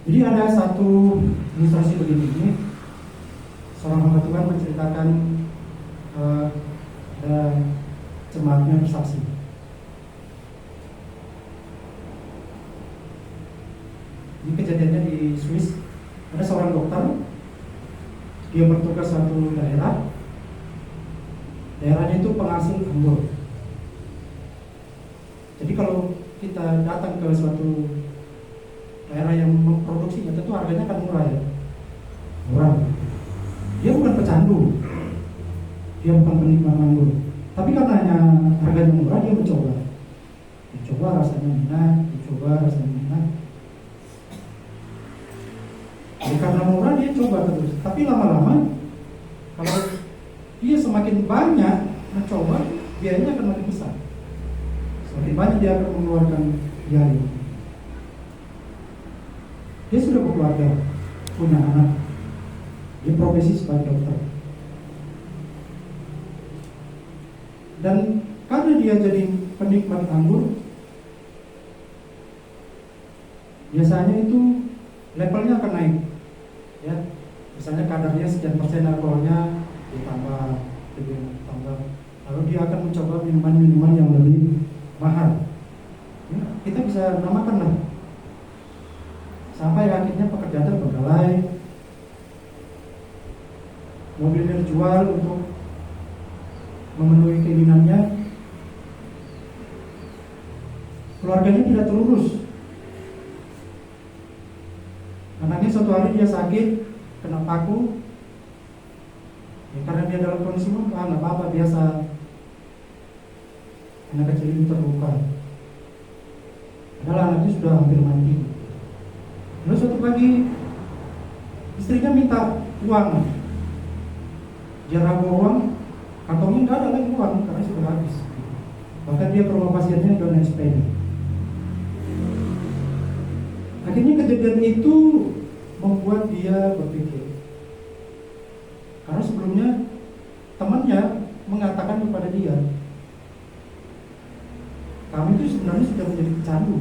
Jadi ada satu ilustrasi begini, ini seorang hamba Tuhan menceritakan ada jemaatnya bersaksi. Ini kejadiannya di Swiss. Ada seorang dokter, dia bertugas satu daerah. Daerahnya itu penghasil anggur. Jadi kalau kita datang ke suatu daerah yang memproduksinya, tentu harganya akan murah ya. Murah. Dia bukan pecandu, dia bukan penikmat anggur. Tapi karena harganya murah, dia mencoba. Dicoba rasanya enak, dicoba rasanya enak. Jadi karena murah dia coba terus. Tapi lama-lama kalau dia semakin banyak mencoba, biayanya akan makin besar. Semakin banyak dia akan mengeluarkan biaya. Dia sudah berkeluarga, punya anak, dia profesi sebagai dokter. Dan karena dia jadi penikmat anggur, biasanya itu levelnya akan naik, ya. Misalnya kadarnya sekian persen alkoholnya ditambah, lalu dia akan mencoba minuman-minuman yang lebih mahal. Ya, kita bisa namakan lah. Sampai akhirnya pekerjaan terbengkalai, mobilnya dijual untuk memenuhi keinginannya, keluarganya tidak terurus. Anaknya suatu hari dia sakit, kena paku, ya, karena dia dalam kondisi nggak apa-apa, biasa. Anak kecil itu terluka, padahal anaknya sudah hampir mati. Lalu suatu pagi istrinya minta uang, dia ragu uang, kantongnya nggak ada lagi uang karena sudah habis. Bahkan dia ke rumah pasiennya udah naik sepeda. Akhirnya kejadian itu membuat dia berpikir, karena sebelumnya temannya mengatakan kepada dia, kamu itu sebenarnya sudah menjadi pecandu.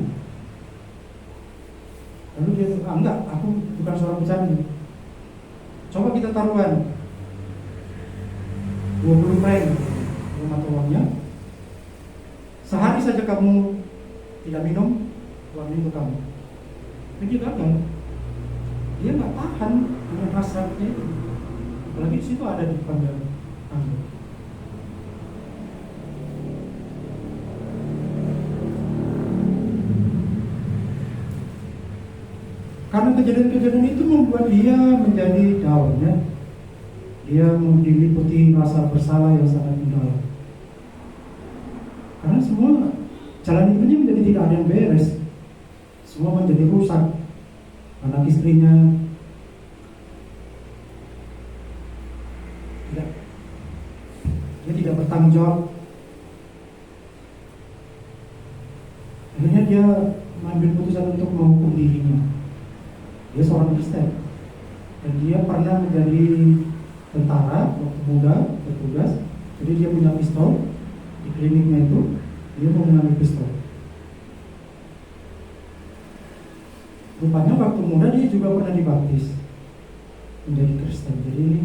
Lalu dia bilang, enggak, aku bukan seorang pecandu. Coba kita taruhan 20 franc rumah uangnya. Sehari saja kamu tidak minum, uang ini untuk kamu. Tapi dia gagal. Dia nggak tahan dengan hasratnya itu. Apalagi di situ ada di depan dia anggur. Karena kejadian-kejadian itu membuat dia menjadi down, ya. Dia diliputi rasa bersalah yang sangat mendalam. Karena semua jalan hidupnya menjadi tidak ada yang beres. Semua menjadi rusak. Anak istrinya dia tidak bertanggung jawab. Akhirnya dia mengambil keputusan untuk menghukum dirinya. Dia seorang Kristen dan dia pernah menjadi tentara waktu muda bertugas. Jadi dia punya pistol, di kliniknya itu dia mau mengambil pistol. Rupanya waktu muda dia juga pernah dibaptis menjadi Kristen. Jadi ini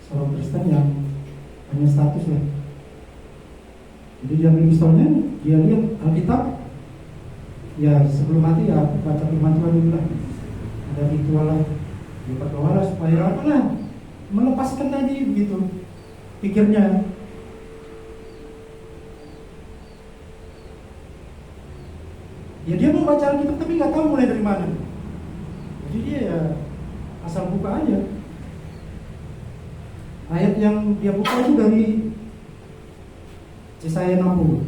seorang Kristen yang hanya status lah. Jadi dia ambil pistolnya, dia lihat Alkitab. Ya sebelum mati ya baca firman Tuhan dulu lah. Ada ritual lah. Dia berdoa lah supaya apa lah, melepaskan tadi begitu pikirnya. Ya dia mau baca Alkitab tapi nggak tahu mulai dari mana. Jadi dia ya asal buka aja. Ayat yang dia buka itu dari Yesaya 60.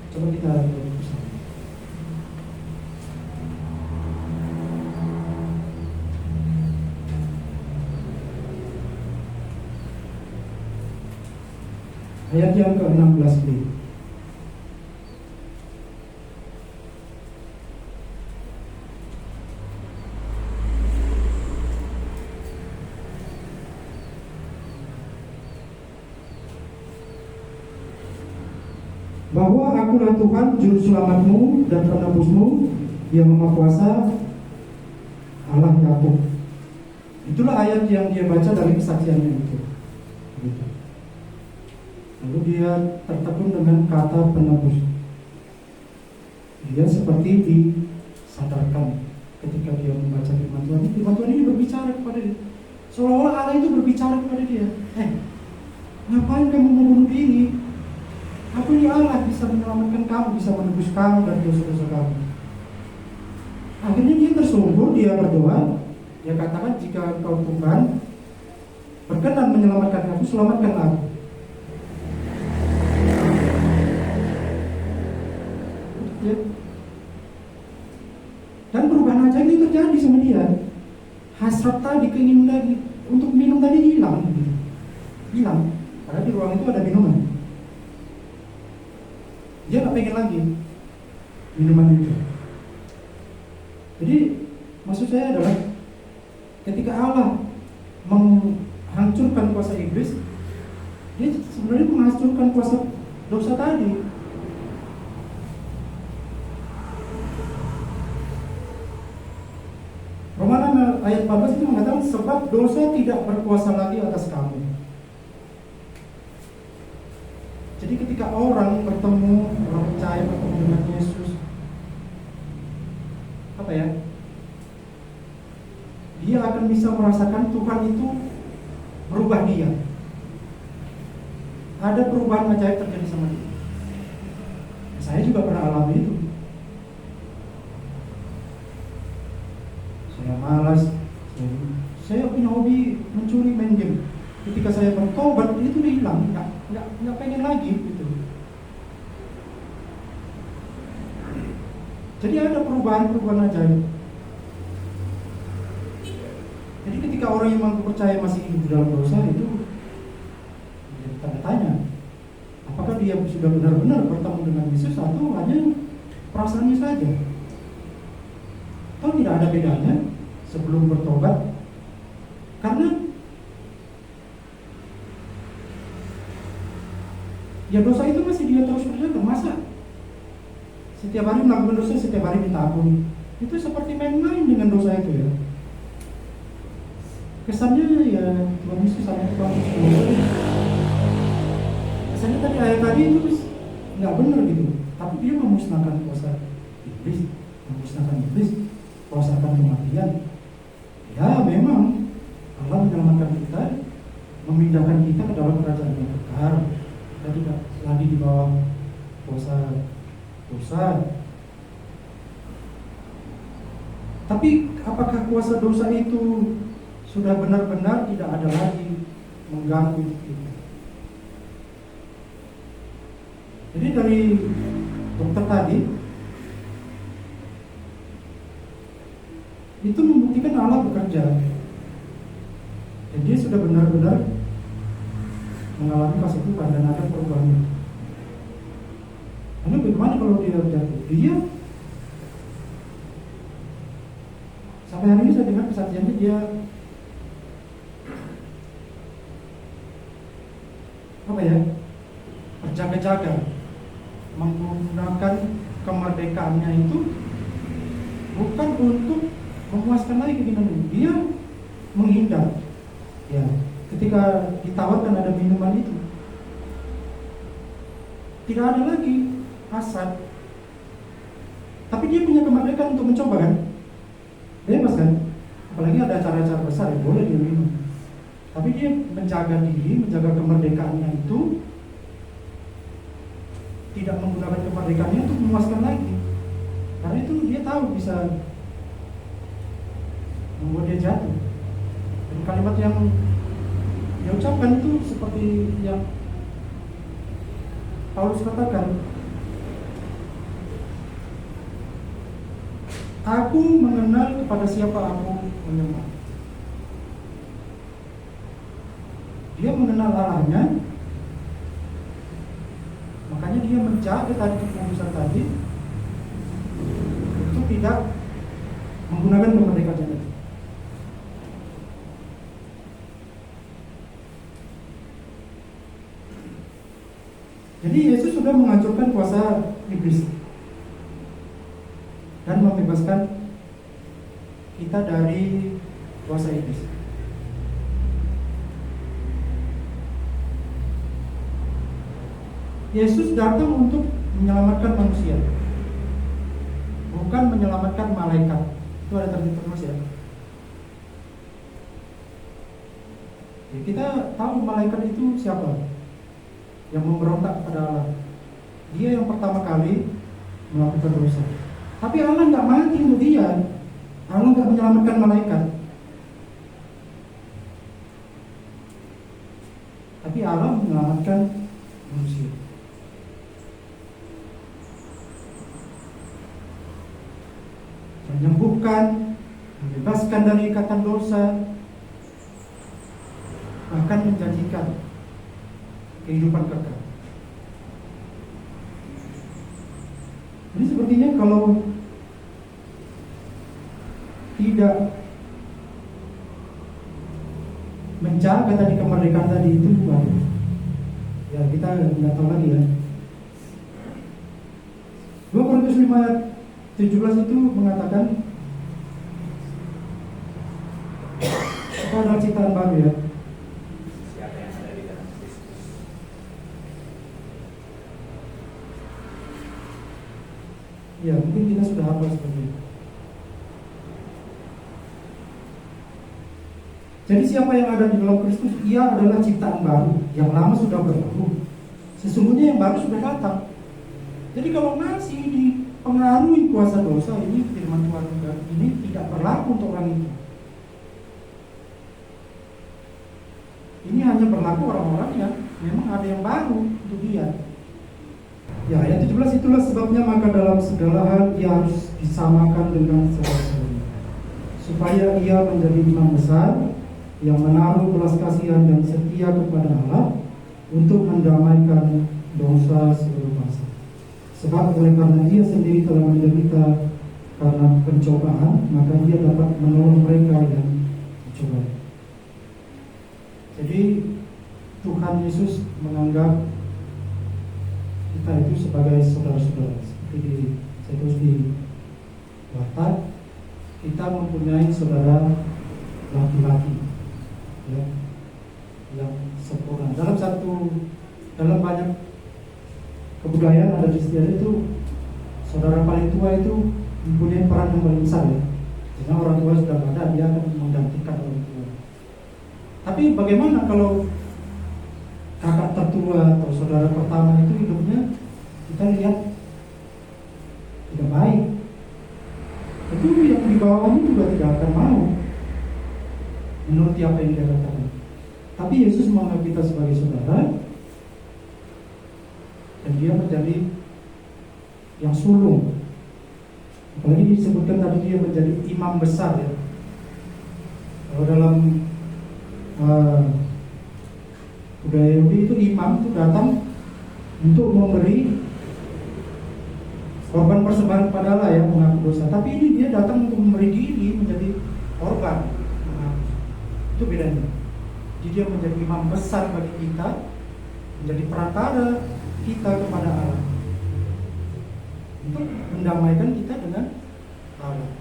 Coba kita lihat bersama. Ayat yang ke-16b. Bahwa akulah Tuhan juru selamatmu dan penebusmu yang Maha Kuasa, Allah Yakub. Itulah ayat yang dia baca dari kesaksiannya itu. Gitu. Lalu dia tertekun dengan kata penebus. Dia seperti disadarkan ketika dia membaca firman Tuhan. Firman Tuhan ini berbicara kepada dia. Seolah-olah Allah itu berbicara kepada dia. Ngapain kamu membunuh diri? Aku ini Allah, bisa menyelamatkan kamu, bisa menebus kamu dari dosa-dosa kamu. Akhirnya dia tersungkur, dia berdoa. Dia katakan, jika engkau Tuhan berkenan menyelamatkan aku, selamatkanlah aku. Ya. Dan perubahan ajaib itu terjadi sama dia. Hasrat tadi, keinginan lagi untuk minum tadi hilang. Hilang. Karena di ruang itu ada minuman. Dia gak pengen lagi minuman itu. Jadi maksud saya adalah ketika Allah menghancurkan kuasa iblis, dia sebenarnya menghancurkan kuasa dosa tadi. Roma 6 ayat 14 itu mengatakan, sebab dosa tidak berkuasa lagi atas kamu. Jadi ketika orang bertemu, orang percaya bertemu dengan Yesus, apa ya? Dia akan bisa merasakan Tuhan itu merubah dia. Ada perubahan ajaib terjadi sama dia. Saya juga pernah alami itu. Saya malas, saya punya hobi mencuri, main game. Ketika saya bertobat itu hilang, nggak pengen lagi gitu. Jadi ada perubahan ajaib. Jadi ketika orang yang mengaku percaya masih hidup dalam dosa itu, tanda tanya, apakah dia sudah benar-benar bertemu dengan Yesus atau hanya perasaannya saja? Atau tidak ada bedanya sebelum bertobat? Karena ya dosa itu masih dia terus berjalan. Masa setiap hari melakukan dosa, setiap hari minta ampun? Itu seperti main-main dengan dosa itu ya. Kesannya ya Tuhan Yesus sama Tuhan Yesus. Kesannya tadi ayat tadi itu nggak benar gitu. Tapi dia memusnahkan kuasa iblis, kuasakan kematian. Ya memang Allah menyelamatkan kita, memindahkan kita ke dalam kerajaan yang kekal. Kita tidak lagi di bawah kuasa dosa. Tapi apakah kuasa dosa itu sudah benar-benar tidak ada lagi mengganggu kita? Jadi dari dokter tadi itu membuktikan Allah bekerja, dan dia sudah benar-benar mengalami kasih Tuhan dan ada perubahan. Lalu bagaimana kalau dia jatuh? Dia sampai hari ini saya dengar kesaksiannya, dia apa ya, berjaga-jaga, menggunakan kemerdekaannya itu bukan untuk memuaskan lagi keinginan dia, menghindar. Ya, ketika ditawarkan ada minuman itu, tidak ada lagi hasad. Tapi dia punya kemerdekaan untuk mencoba kan? Bebas kan? Apalagi ada acara-acara besar ya boleh dia minum. Tapi dia menjaga diri, menjaga kemerdekaannya itu, tidak menggunakan kemerdekaannya untuk memuaskan lagi. Karena itu dia tahu bisa membuat dia jatuh. Dan kalimat yang dia ucapkan itu seperti yang Paulus katakan, aku mengenal kepada siapa aku menyembah. Dia mengenal Allahnya, makanya dia menjaga tadi keputusan tadi untuk tidak menggunakan kemerdekaannya tadi. Jadi Yesus sudah menghancurkan kuasa iblis dan membebaskan kita dari kuasa iblis. Yesus datang untuk menyelamatkan manusia, bukan menyelamatkan malaikat. Itu ada tertulis ya. Kita tahu malaikat itu siapa? Yang memberontak kepada Allah. Dia yang pertama kali melakukan dosa. Tapi Allah nggak mati untuk dia. Allah nggak menyelamatkan malaikat. Tapi Allah menyelamatkan manusia. Menyembuhkan, membebaskan dari ikatan dosa, bahkan menjanjikan kehidupan kekal. Jadi sepertinya kalau tidak menjaga tadi kemerdekaan tadi itu, ya kita nggak tahu lagi ya. 2 Korintus 5 ayat 17 itu mengatakan kita adalah ciptaan baru ya. Siapa yang ada di dalam Kristus? Ya mungkin kita sudah hafal seperti itu. Jadi siapa yang ada di dalam Kristus, ia adalah ciptaan baru. Yang lama sudah berlalu, sesungguhnya yang baru sudah datang. Jadi kalau masih dipengaruhi kuasa dosa, ini firman Tuhan ini tidak berlaku untuk orang itu. Ini hanya berlaku orang-orang yang memang ada yang baru untuk dia. Ya, ayat 17 itulah sebabnya maka dalam segala hal ia harus disamakan dengan saudara-saudaranya, supaya ia menjadi imam besar yang menaruh belas kasihan dan setia kepada Allah untuk mendamaikan dosa seluruh bangsa. Sebab oleh karena ia sendiri telah menderita karena pencobaan, maka ia dapat menolong mereka yang dicobai. Jadi Tuhan Yesus menganggap kita itu sebagai saudara-saudara. Seperti saya tulis di Batak, kita mempunyai saudara laki-laki ya, yang sempurna. Dalam banyak kebudayaan ada istilah itu, saudara paling tua itu mempunyai peran yang paling besar ya. Karena orang tua sudah ada, dia akan menggantikan orang tua. Tapi bagaimana kalau kakak tertua atau saudara pertama itu hidupnya kita lihat tidak baik, itu yang di bawahnya juga tidak akan mau menuruti apa yang dia katakan. Tapi Yesus menganggap kita sebagai saudara, dan dia menjadi yang sulung. Apalagi disebutkan tadi dia menjadi imam besar ya. Kalau dalam budaya Yahudi itu imam itu datang untuk memberi korban persembahan kepada Allah yang mengaku dosa. Tapi ini dia datang untuk memberi diri menjadi korban. Itu bedanya. Jadi dia menjadi imam besar bagi kita, menjadi perantara kita kepada Allah, untuk mendamaikan kita dengan Allah.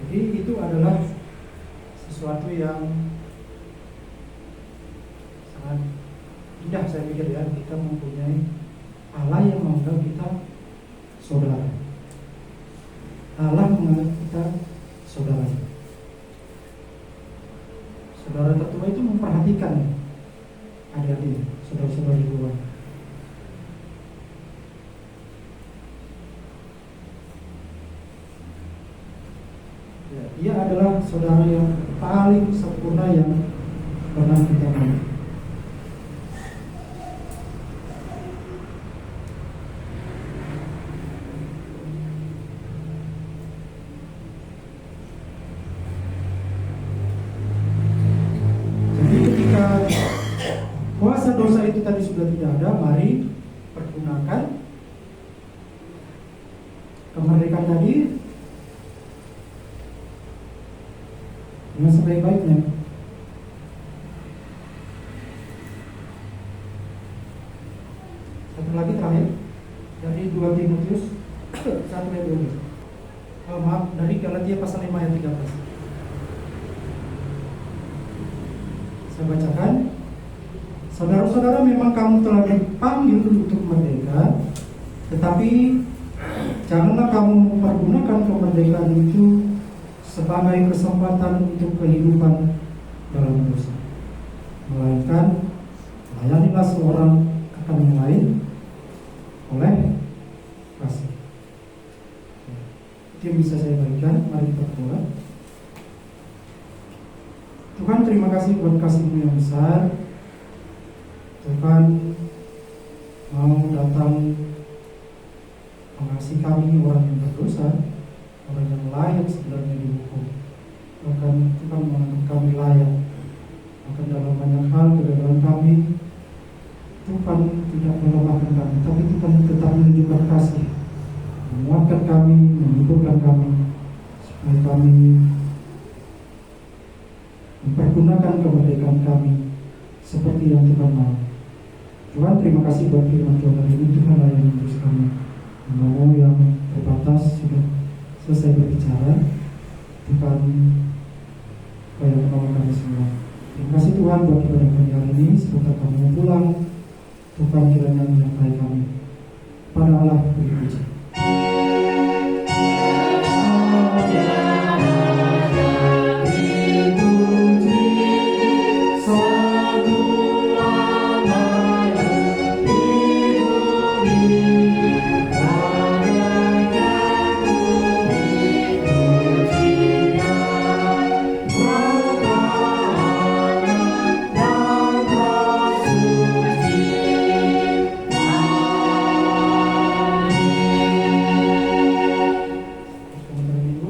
Jadi itu adalah sesuatu yang sangat indah, saya pikir ya, kita mempunyai Allah yang menganggap kita saudara. Allah menganggap kita saudara. Saudara tertua itu memperhatikan adik-adik, saudara-saudara di luar. Ya, dia adalah saudara yang paling sempurna yang pernah kita miliki. Jadi ketika kuasa dosa itu tadi sudah tidak ada, mari pergunakan kemerdekaan tadi dengan sebaik-baiknya. Satu lagi terakhir dari 2 Timotius 1:12. Maaf, dari Galatia pasal 5 ayat 13. Saya bacakan. Saudara-saudara, memang kamu telah dipanggil untuk merdeka, tetapi janganlah kamu mempergunakan kemerdekaan itu sebagai kesempatan untuk kehidupan dalam dosa, melainkan layanilah seorang akan yang lain oleh kasih. Itu yang bisa saya berikan. Mari kita berdoa. Tuhan, terima kasih buat kasih-Mu yang besar. Tuhan mau datang mengasihi kami, orang yang berdosa, orang yang layak sebenarnya dihukum. Bahkan Tuhan menganggap kami layak. Bahkan dalam banyak hal kegagalan kami, Tuhan tidak melemahkan kami, tapi Tuhan tetap menunjukkan kasih, menguatkan kami, menghiburkan kami, supaya kami mempergunakan kemerdekaan kami seperti yang Tuhan mau. Tuhan, terima kasih buat firman Tuhan hari ini. Tuhan layani terus kami. Mau yang terbatas sudah selesai berbicara. Tuhan, supaya menolong kami semua. Terima kasih Tuhan buat ibadah kami hari ini. Sebentar kami mau pulang, Tuhan kiranya menyertai kami. Pada Allah beri puji.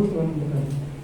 Tuhan memberkati.